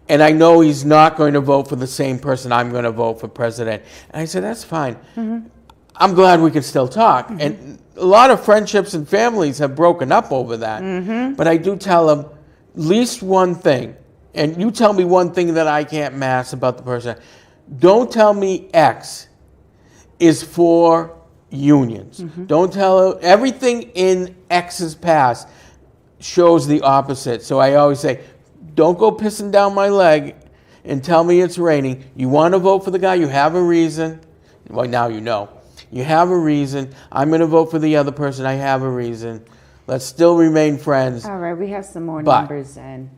And I know he's not going to vote for the same person I'm going to vote for president. And I said, that's fine. Mm-hmm. I'm glad we can still talk. Mm-hmm. And a lot of friendships and families have broken up over that. Mm-hmm. But I do tell them, at least one thing. And you tell me one thing that I can't mask about the person. Don't tell me X is for unions. Mm-hmm. Don't tell everything in X's past shows the opposite. So I always say, don't go pissing down my leg and tell me it's raining. You want to vote for the guy, you have a reason. Well, now you know. You have a reason. I'm going to vote for the other person. I have a reason. Let's still remain friends. All right, we have some more numbers in.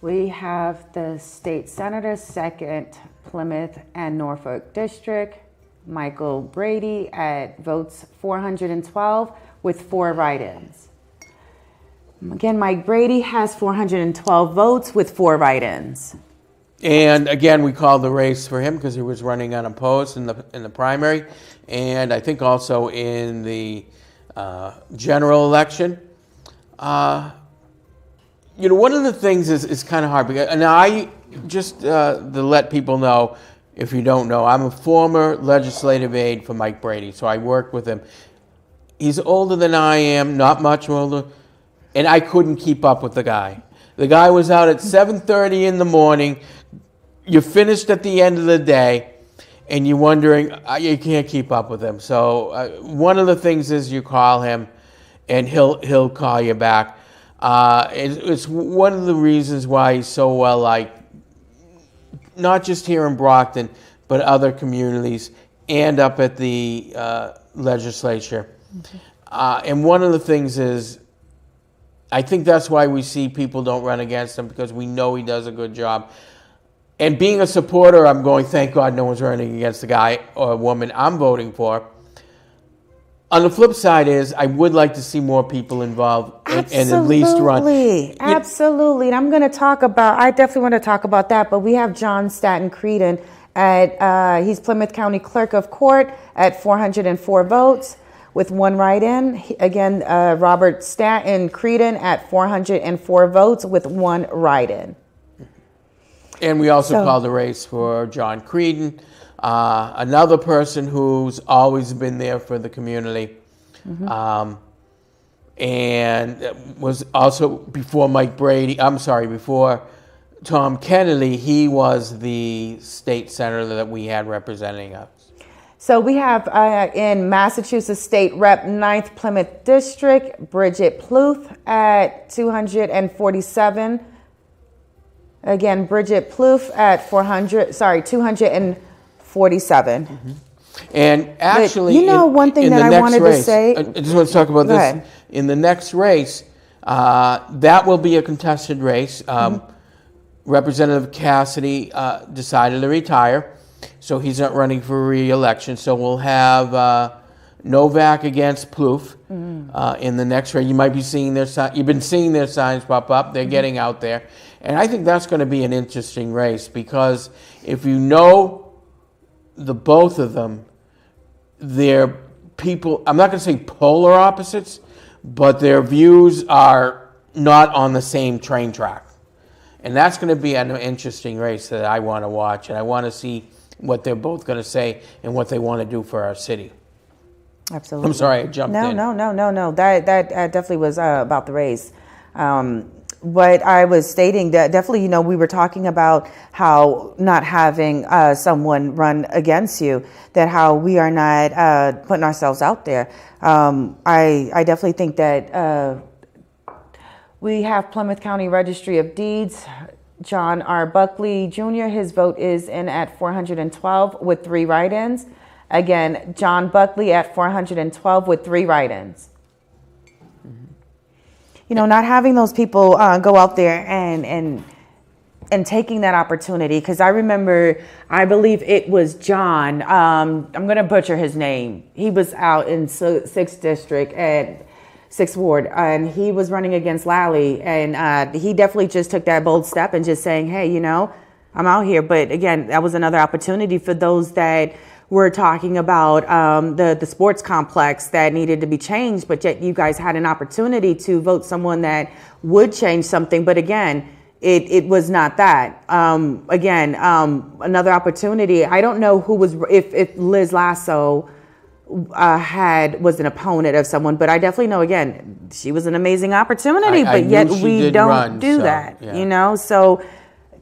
We have the state senator, 2nd Plymouth and Norfolk District, Michael Brady, at votes 412 with 4 write-ins. Again, Mike Brady has 412 votes with 4 write-ins. And again, we called the race for him because he was running unopposed in the primary, and I think also in the general election. One of the things is kind of hard because, and I just to let people know, if you don't know, I'm a former legislative aide for Mike Brady, so I worked with him. He's older than I am, not much older, and I couldn't keep up with the guy. The guy was out at 7:30 in the morning. You're finished at the end of the day, and you're wondering, you can't keep up with him. So one of the things is you call him, and he'll call you back. It's one of the reasons why he's so well liked, not just here in Brockton, but other communities and up at the legislature. And one of the things is, I think that's why we see people don't run against him, because we know he does a good job. And being a supporter, I'm going, thank God no one's running against the guy or woman I'm voting for. On the flip side is, I would like to see more people involved and at least run. Absolutely. And I'm going to talk about, I definitely want to talk about that, but we have John Staton Creedon he's Plymouth County Clerk of Court at 404 votes with 1 write-in. Again, Robert Staton Creedon at 404 votes with 1 write-in. And we also called the race for John Creedon, another person who's always been there for the community, and was also before before Tom Kennedy, he was the state senator that we had representing us. So we have in Massachusetts State Rep 9th Plymouth District, Bridget Plouffe at 247. Again, Bridget Plouffe at 247. And actually, one thing that I wanted to say. I just want to talk about this. In the next race, that will be a contested race. Representative Cassidy decided to retire, so he's not running for re-election. So we'll have Novak against Plouffe in the next race. You might be seeing you've been seeing their signs pop up. They're getting out there. And I think that's going to be an interesting race, because if you know the both of them, they're people, I'm not going to say polar opposites, but their views are not on the same train track. And that's going to be an interesting race that I want to watch, and I want to see what they're both going to say and what they want to do for our city. Absolutely. I'm sorry, I jumped in. No. That definitely was about the race. What I was stating, that definitely, we were talking about how not having someone run against you, that how we are not putting ourselves out there. I definitely think that we have Plymouth County Registry of Deeds, John R. Buckley Jr., his vote is in at 412 with 3 write-ins. Again, John Buckley at 412 with 3 write-ins. Not having those people go out there and taking that opportunity, because I remember, I believe it was John, I'm going to butcher his name. He was out in 6th District at 6th Ward, and he was running against Lally, and he definitely just took that bold step and just saying, hey, I'm out here. But again, that was another opportunity for those that were talking about the sports complex that needed to be changed, but yet you guys had an opportunity to vote someone that would change something. But again, it was not that. Another opportunity. I don't know who was, if Liz Lasso was an opponent of someone, but I definitely know, again, she was an amazing opportunity, but yet we don't do that, yeah. So,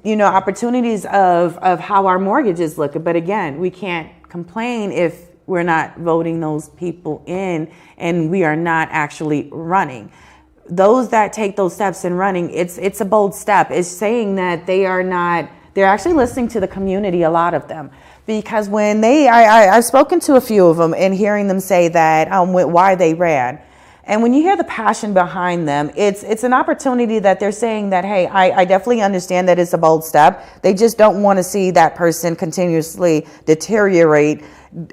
opportunities of how our mortgages look. But again, we can't complain if we're not voting those people in and we are not actually running. Those that take those steps in running, it's a bold step. It's saying that they're actually listening to the community, a lot of them. Because when I've spoken to a few of them and hearing them say that, why they ran. And when you hear the passion behind them, it's an opportunity that they're saying that, hey, I definitely understand that it's a bold step. They just don't want to see that person continuously deteriorate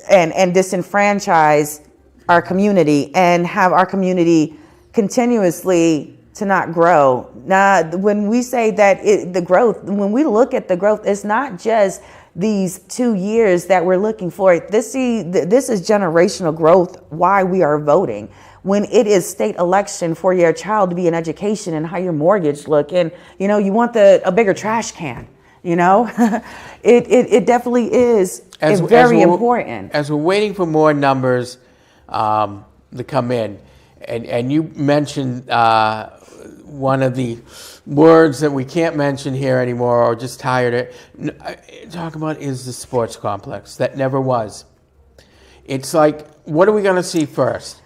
and disenfranchise our community and have our community continuously to not grow. Now, when we say that the growth, when we look at the growth, it's not just these 2 years that we're looking for. This is generational growth. Why we are voting when it is state election for your child to be in education and how your mortgage look, and you know you want a bigger trash can. You know, it definitely is. It's very important. As we're waiting for more numbers to come in, and you mentioned one of the words that we can't mention here anymore, or just tired of talking about, is the sports complex. That never was. It's like, what are we going to see first?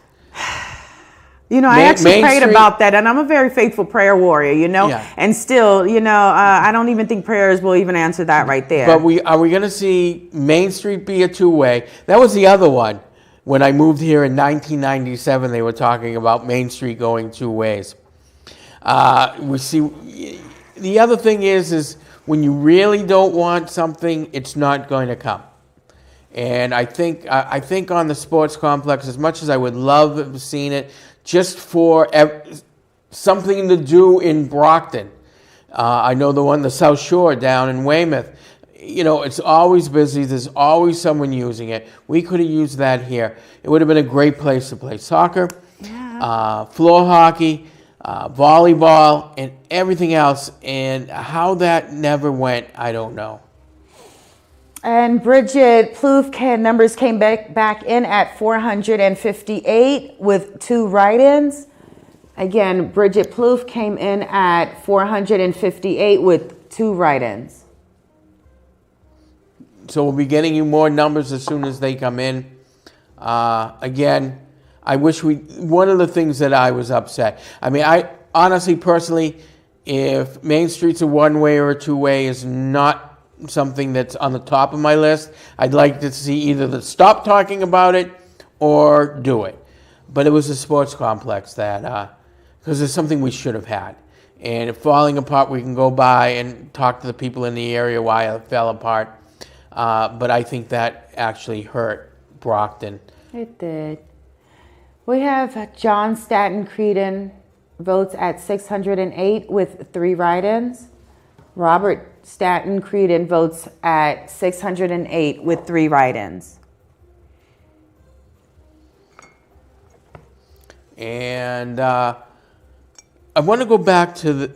You know, I actually prayed about that, and I'm a very faithful prayer warrior, you know, and still, you know, I don't even think prayers will even answer that right there. But are we going to see Main Street be a two-way? That was the other one. When I moved here in 1997, they were talking about Main Street going two ways. We see, the other thing is when you really don't want something, it's not going to come. And I think on the sports complex, as much as I would love to have seen it, just for something to do in Brockton. I know the South Shore down in Weymouth. You know, it's always busy. There's always someone using it. We could have used that here. It would have been a great place to play soccer, floor hockey, volleyball, and everything else. And how that never went, I don't know. And Bridget Plouffe numbers came back in at 458 with 2 write-ins. Again, Bridget Plouffe came in at 458 with 2 write-ins. So we'll be getting you more numbers as soon as they come in. Again, I wish one of the things that I was upset. I mean, I honestly, personally, if Main Street's a one-way or a two-way is not something that's on the top of my list. I'd like to see either stop talking about it or do it. But it was a sports complex that, because it's something we should have had. And if falling apart, we can go by and talk to the people in the area why it fell apart. But I think that actually hurt Brockton. It did. We have John Staton Creedon votes at 608 with 3 write-ins. Robert Staton Creedon votes at 608 with 3 write-ins. And I want to go back to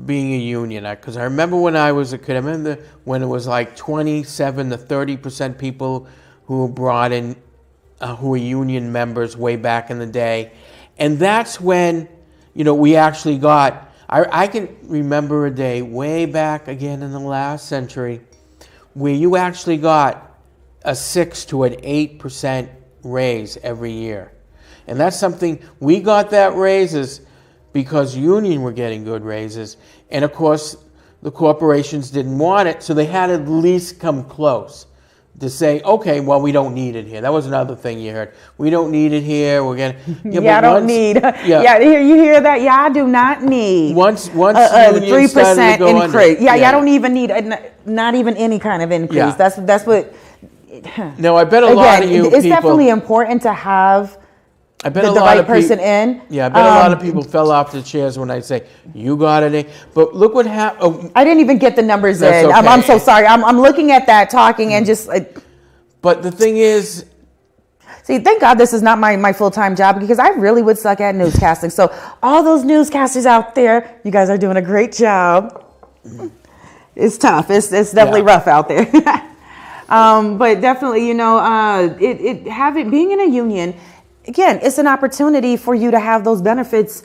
being a union, because I remember when I was a kid, I remember when it was like 27 to 30% people who were brought in, who were union members way back in the day. And that's when, you know, we actually got, I can remember a day way back again in the last century where you actually got a 6 to an 8% raise every year. And that's something, we got that raises because union were getting good raises. And of course, the corporations didn't want it, so they had to at least come close to say, okay, well, we don't need it here. That was another thing you heard. We don't need it here. We're gonna. Yeah, I don't need. Yeah, you hear that? Yeah, I do not need. Once a 3% increase. Yeah, I don't even need not even any kind of increase. Yeah. That's what. No, I bet a lot of you it's people. Definitely important to have. I bet the right person in. Yeah, I bet a lot of people fell off the chairs when I say, you got it in. But look what happened. Oh, I didn't even get the numbers in. Okay. I'm so sorry. I'm looking at that, talking, and just... But the thing is... See, thank God this is not my full-time job, because I really would suck at newscasting. So all those newscasters out there, you guys are doing a great job. It's tough. It's definitely rough out there. But definitely, you know, being in a union... Again, it's an opportunity for you to have those benefits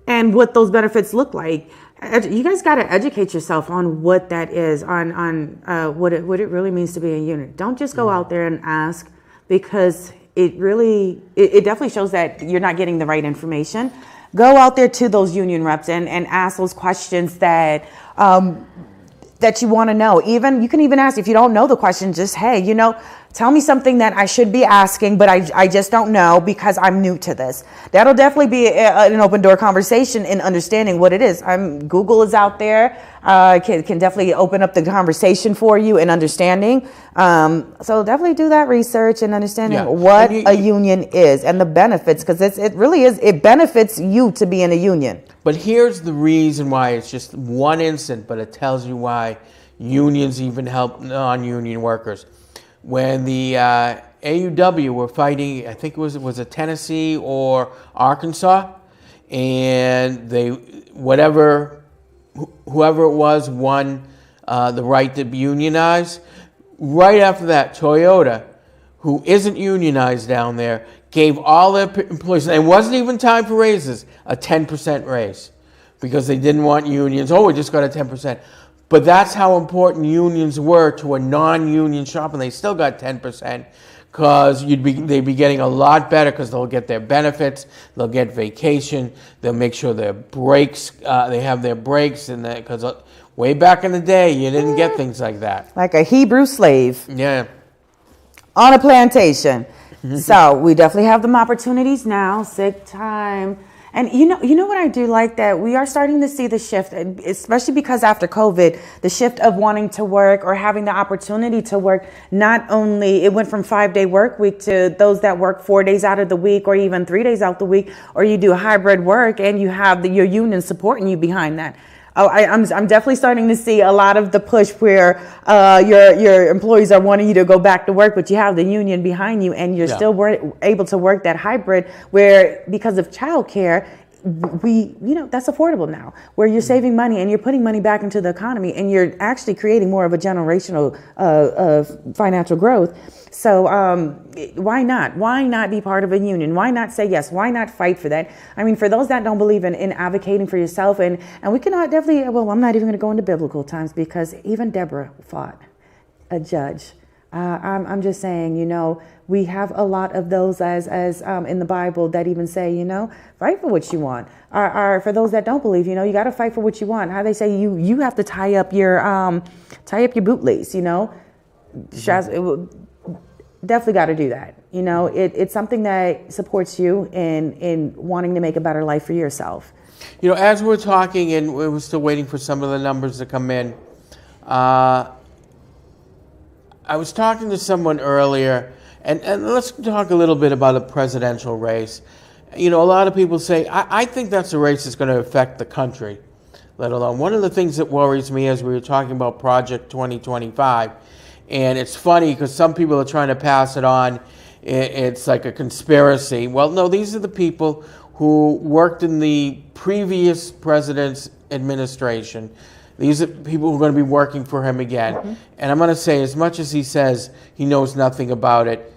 and what those benefits look like. You guys got to educate yourself on what that is, on what it really means to be a unit. Don't just go out there and ask, because it definitely shows that you're not getting the right information. Go out there to those union reps and ask those questions that you want to know. Even you can even ask, if you don't know the question, just, hey, you know, Tell me something that I should be asking, but I just don't know because I'm new to this. That'll definitely be an open door conversation in understanding what it is. Google is out there, can definitely open up the conversation for you and understanding. So definitely do that research and understanding what a union is and the benefits, because it really is, it benefits you to be in a union. But here's the reason why. It's just one instant, but it tells you why unions even help non-union workers. When the AUW were fighting, I think it was it Tennessee or Arkansas, and whoever it was won the right to unionize. Right after that, Toyota, who isn't unionized down there, gave all their employees, and it wasn't even time for raises, a 10% raise, because they didn't want unions. Oh, we just got a 10%. But that's how important unions were to a non-union shop, and they still got 10%, because they'd be getting a lot better, because they'll get their benefits, they'll get vacation, they'll make sure their breaks, they have their breaks, and because way back in the day, you didn't get things like that. Like a Hebrew slave. Yeah. On a plantation. So we definitely have them opportunities now, sick time. And you know what I do like, that we are starting to see the shift, especially because after COVID, the shift of wanting to work or having the opportunity to work. Not only it went from 5-day work week to those that work 4 days out of the week, or even 3 days out the week, or you do hybrid work and you have your union supporting you behind that. I'm definitely starting to see a lot of the push where your employees are wanting you to go back to work, but you have the union behind you, and you're still able to work that hybrid, where because of childcare, that's affordable now, where you're saving money and you're putting money back into the economy, and you're actually creating more of a generational financial growth. So why not? Why not be part of a union? Why not say yes? Why not fight for that? I mean, for those that don't believe in advocating for yourself, and we cannot definitely, well, I'm not even going to go into biblical times, because even Deborah fought a judge. I'm just saying, we have a lot of those as in the Bible that even say, fight for what you want. Or for those that don't believe, you got to fight for what you want. How they say you have to tie up your bootlace, Definitely got to do that. It's something that supports you in wanting to make a better life for yourself. As we're talking, and we're still waiting for some of the numbers to come in, I was talking to someone earlier, and let's talk a little bit about a presidential race. A lot of people say, I think that's a race that's going to affect the country, let alone. One of the things that worries me, as we were talking about Project 2025, and it's funny because some people are trying to pass it on, it's like a conspiracy. Well, no, these are the people who worked in the previous president's administration. These are people who are going to be working for him again. Mm-hmm. And I'm going to say, as much as he says he knows nothing about it,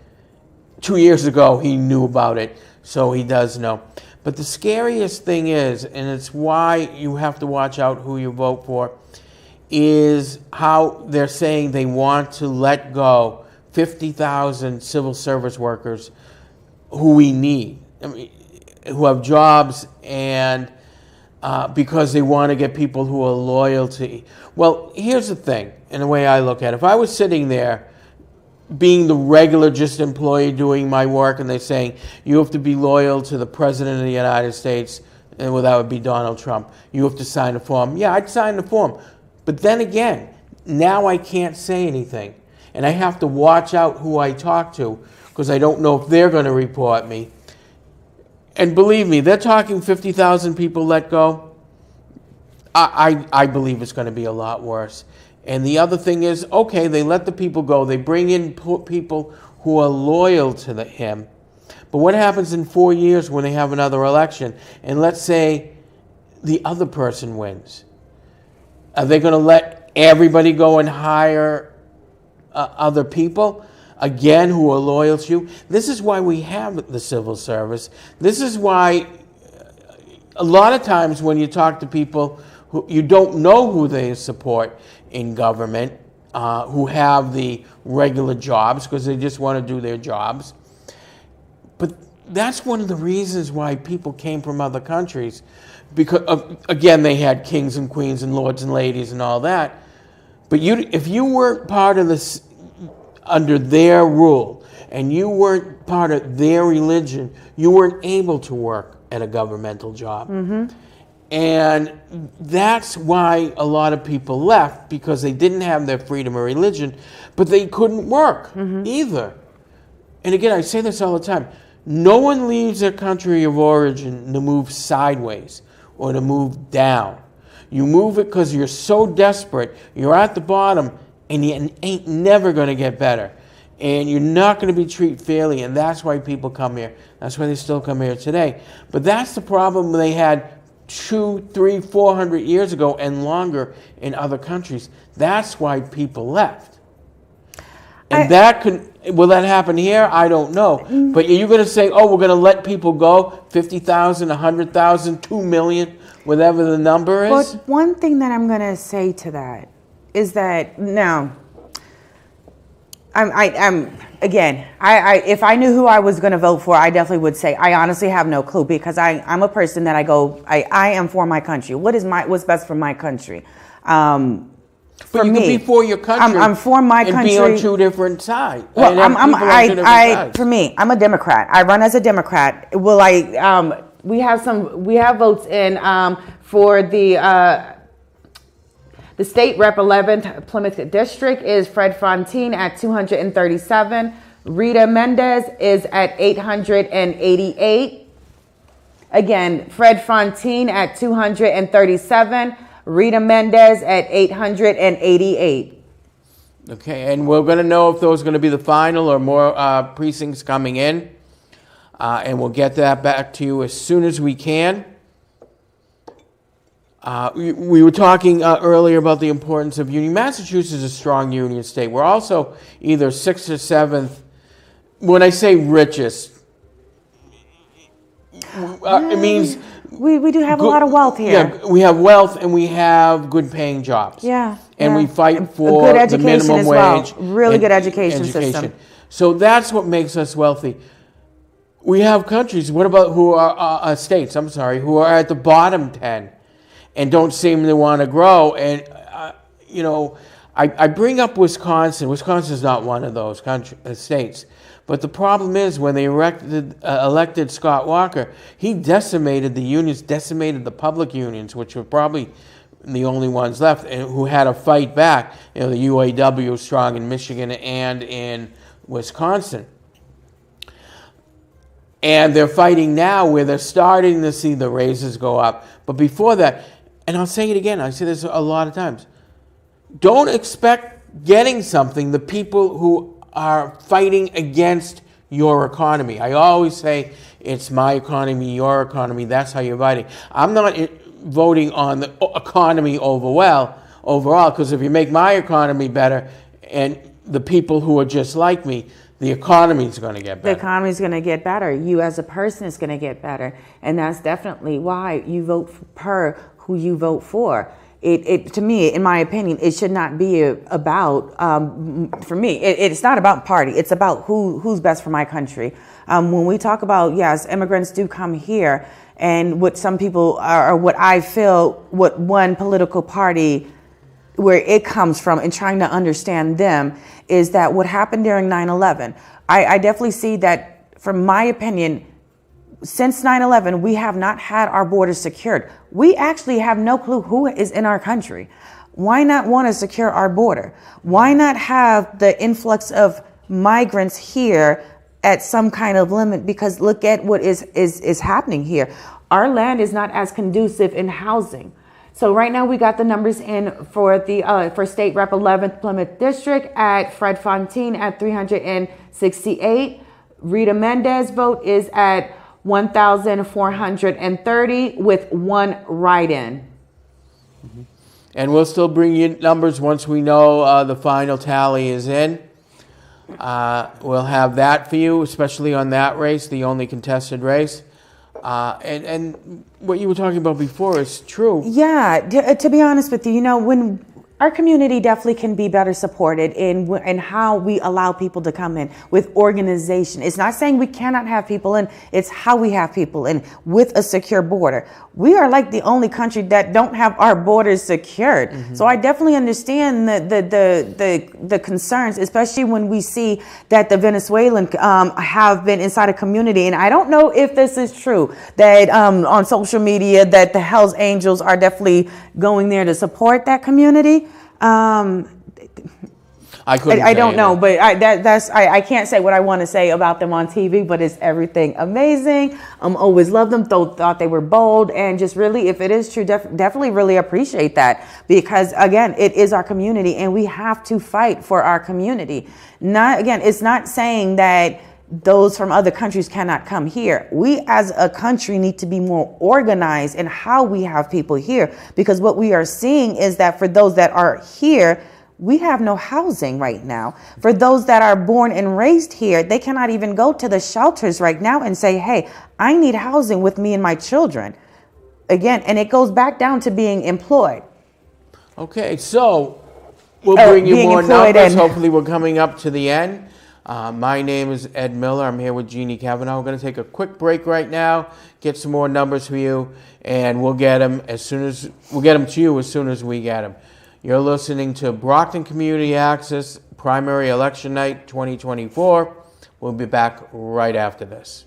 2 years ago he knew about it, so he does know. But the scariest thing is, and it's why you have to watch out who you vote for, is how they're saying they want to let go 50,000 civil service workers who we need, who have jobs, and because they want to get people who are loyal to. Well, here's the thing, and the way I look at it. If I was sitting there being the regular just employee doing my work, and they're saying you have to be loyal to the President of the United States, and that would be Donald Trump, you have to sign a form. Yeah, I'd sign the form. But then again, now I can't say anything. And I have to watch out who I talk to, because I don't know if they're going to report me. And believe me, they're talking 50,000 people let go. I believe it's going to be a lot worse. And the other thing is, okay, they let the people go. They bring in people who are loyal to him. But what happens in 4 years when they have another election? And let's say the other person wins. Are they going to let everybody go and hire other people, again, who are loyal to you? This is why we have the civil service. This is why a lot of times when you talk to people who you don't know who they support in government, who have the regular jobs because they just want to do their jobs. But that's one of the reasons why people came from other countries. Because, again, they had kings and queens and lords and ladies and all that. But if you weren't part of this, under their rule and you weren't part of their religion, you weren't able to work at a governmental job. And that's why a lot of people left, because they didn't have their freedom of religion, but they couldn't work either. And again, I say this all the time. No one leaves their country of origin to move sideways or to move down. You move it because you're so desperate, you're at the bottom, and you ain't never going to get better. And you're not going to be treated fairly, and that's why people come here. That's why they still come here today. But that's the problem they had 200, 300, 400 years ago and longer in other countries. That's why people left. And will that happen here? I don't know. But are you going to say, oh, we're going to let people go, 50,000, 100,000, 2 million, whatever the number is? But one thing that I'm going to say to that is that, now, if I knew who I was going to vote for, I definitely would say I honestly have no clue, because I'm a person that I am for my country. What's best for my country? But you can be for your country. I'm for my country. And be on two different sides. Well, for me, I'm a Democrat. I run as a Democrat. We have votes in for the state rep 11th Plymouth District is Fred Fontaine at 237. Rita Mendez is at 888. Again, Fred Fontaine at 237. Rita Mendez at 888. Okay, and we're going to know if those are going to be the final or more precincts coming in. And we'll get that back to you as soon as we can. We were talking earlier about the importance of union. Massachusetts is a strong union state. We're also either 6th or 7th. When I say richest, it means... We do have a lot of wealth here. Yeah, we have wealth and we have good paying jobs. Yeah. And we fight for good education the minimum as well. wage. Really good education system. So that's what makes us wealthy. We have countries, what about states, who are at the bottom 10 and don't seem to want to grow. And, I bring up Wisconsin. Wisconsin's not one of those states. But the problem is when they elected Scott Walker, he decimated the unions, decimated the public unions, which were probably the only ones left, and who had to fight back. The UAW was strong in Michigan and in Wisconsin. And they're fighting now where they're starting to see the raises go up. But before that, and I'll say it again, I say this a lot of times, don't expect getting something the people who are fighting against your economy. I always say it's my economy, your economy. That's how you're voting. I'm not voting on the economy overall, because if you make my economy better and the people who are just like me, the economy is going to get better. The economy is going to get better. You as a person is going to get better. And that's definitely why you vote per who you vote for. To me, in my opinion, it should not be about, for me, it's not about party. It's about who's best for my country. When we talk about, yes, immigrants do come here, and what some people are, or what I feel, what one political party, where it comes from, and trying to understand them, is that what happened during 9/11. I definitely see that, from my opinion, since 9/11, we have not had our borders secured. We actually have no clue who is in our country. Why not want to secure our border? Why not have the influx of migrants here at some kind of limit? Because look at what is happening here. Our land is not as conducive in housing. So right now we got the numbers in for for State Rep 11th Plymouth District at Fred Fontaine at 368. Rita Mendez vote is at 1,430 with one write-in. And we'll still bring you numbers once we know the final tally is in. We'll have that for you, especially on that race, the only contested race. And what you were talking about before is true. Yeah, to be honest with you, when our community definitely can be better supported in how we allow people to come in with organization. It's not saying we cannot have people in, it's how we have people in with a secure border. We are like the only country that don't have our borders secured. So I definitely understand the concerns, especially when we see that the Venezuelan have been inside a community. And I don't know if this is true, that on social media that the Hells Angels are definitely going there to support that community. I don't know, but I can't say what I want to say about them on TV, but it's everything amazing. Always loved them, thought they were bold, and just really, if it is true, definitely really appreciate that, because again, it is our community and we have to fight for our community. It's not saying that those from other countries cannot come here. We as a country need to be more organized in how we have people here, because what we are seeing is that for those that are here, we have no housing right now. For those that are born and raised here, they cannot even go to the shelters right now and say, hey, I need housing with me and my children. Again, and it goes back down to being employed. Okay, so we'll bring you more numbers. Hopefully we're coming up to the end. My name is Ed Miller. I'm here with Jeannie Kavanaugh. We're going to take a quick break right now, get some more numbers for you, and we'll get them to you as soon as we get them. You're listening to Brockton Community Access Primary Election Night 2024. We'll be back right after this.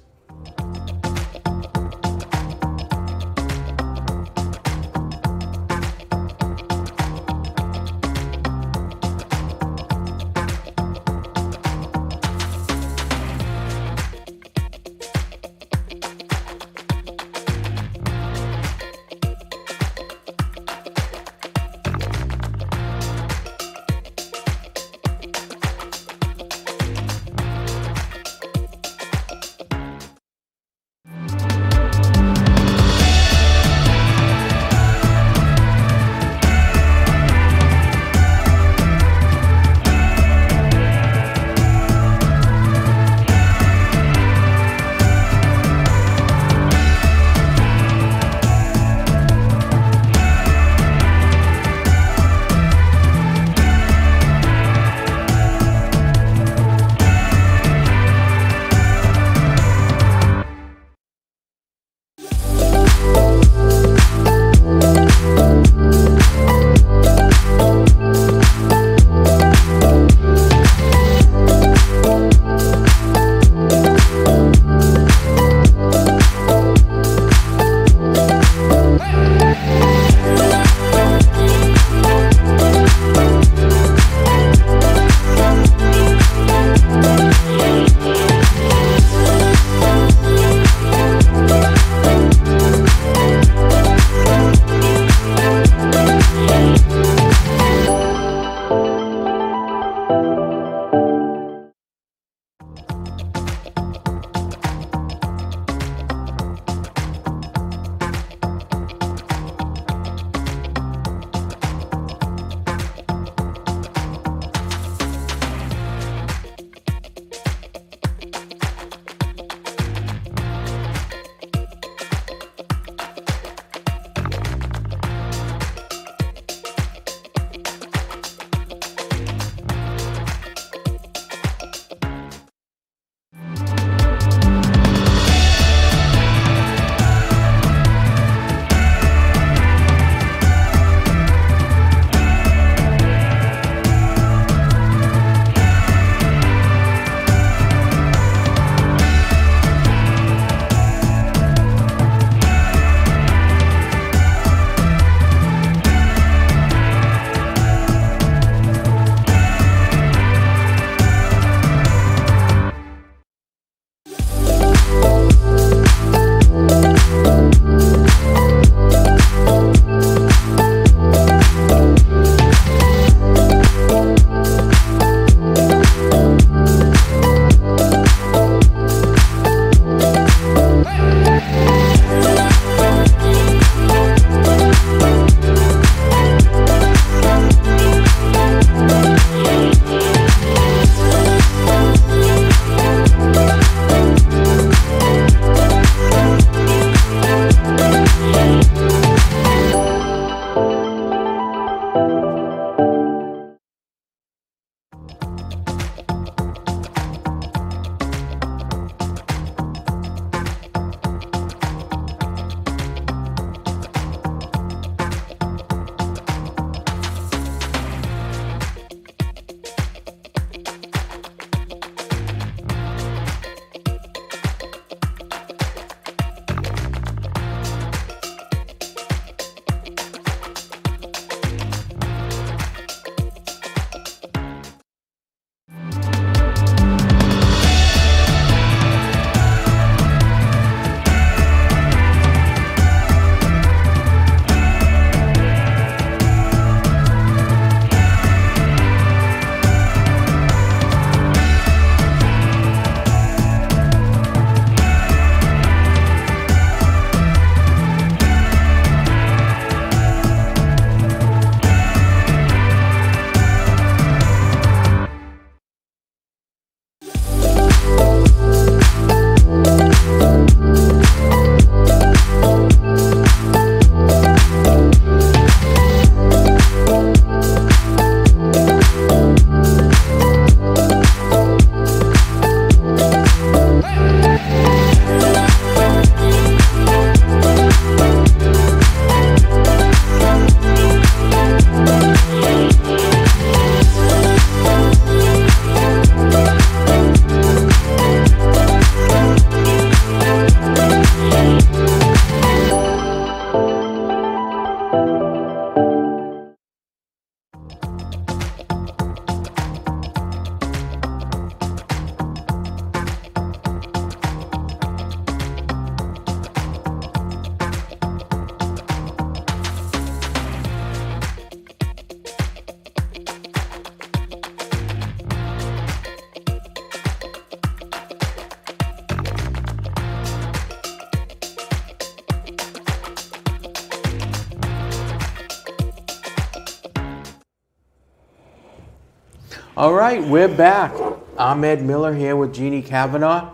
All right, we're back. I'm Ed Miller here with Jeannie Kavanaugh,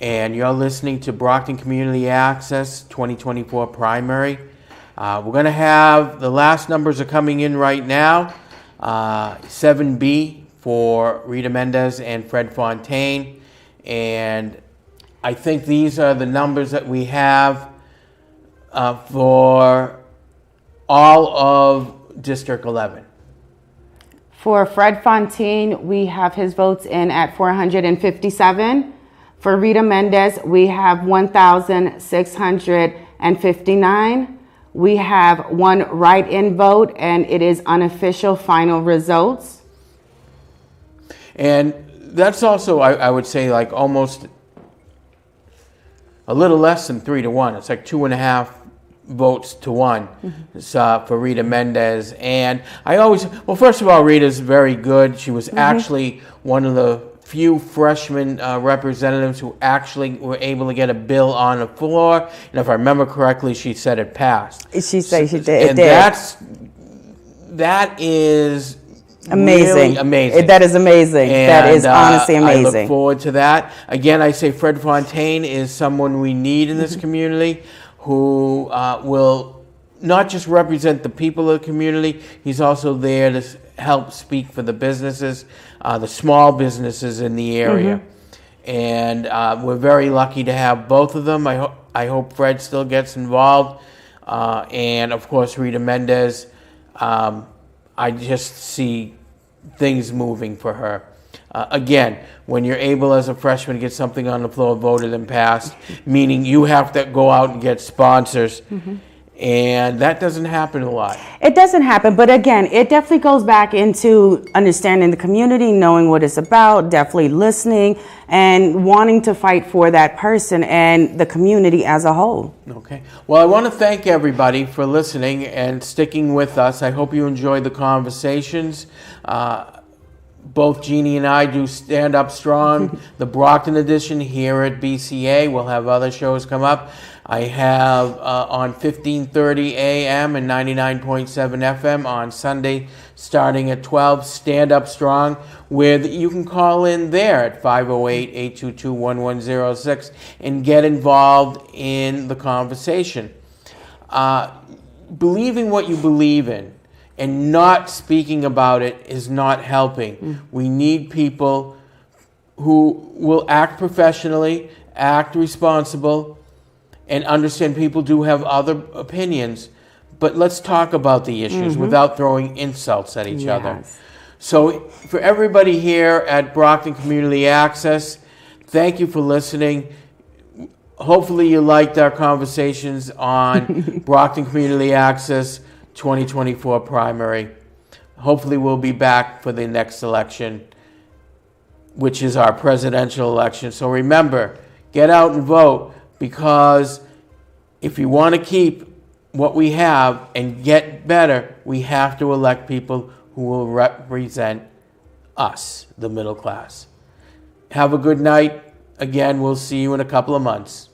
and you're listening to Brockton Community Access 2024 primary. We're going to have, the last numbers are coming in right now. 7B for Rita Mendez and Fred Fontaine. And I think these are the numbers that we have for all of District 11. For Fred Fontaine, we have his votes in at 457. For Rita Mendez, we have 1,659. We have one write-in vote, and it is unofficial final results. And that's also, I would say, like almost a little less than 3-1. It's like 2.5 votes to 1 for Rita Mendez. And I always, well, first of all, Rita's very good. She was actually one of the few freshman representatives who actually were able to get a bill on the floor. And if I remember correctly, she said it passed. She said she did. And that is amazing. Really amazing. That is amazing. And, that is honestly amazing. I look forward to that. Again, I say Fred Fontaine is someone we need in this community who will not just represent the people of the community, he's also there to help speak for the businesses, the small businesses in the area. And we're very lucky to have both of them. I hope Fred still gets involved. And of course, Rita Mendez, I just see things moving for her. Again, when you're able as a freshman to get something on the floor voted and passed, meaning you have to go out and get sponsors, and that doesn't happen a lot. It doesn't happen, but again, it definitely goes back into understanding the community, knowing what it's about, definitely listening, and wanting to fight for that person and the community as a whole. Okay. Well, I want to thank everybody for listening and sticking with us. I hope you enjoyed the conversations. Both Jeannie and I do Stand Up Strong, the Brockton edition here at BCA. We'll have other shows come up. I have on 1530 AM and 99.7 FM on Sunday starting at 12, Stand Up Strong, where you can call in there at 508-822-1106 and get involved in the conversation. Believing what you believe in and not speaking about it is not helping. We need people who will act professionally, act responsible, and understand people do have other opinions, but let's talk about the issues without throwing insults at each other. So for everybody here at Brockton Community Access, thank you for listening. Hopefully you liked our conversations on Brockton Community Access 2024 primary. Hopefully we'll be back for the next election, which is our presidential election. So remember, get out and vote, because if you want to keep what we have and get better, we have to elect people who will represent us, the middle class. Have a good night. Again, we'll see you in a couple of months.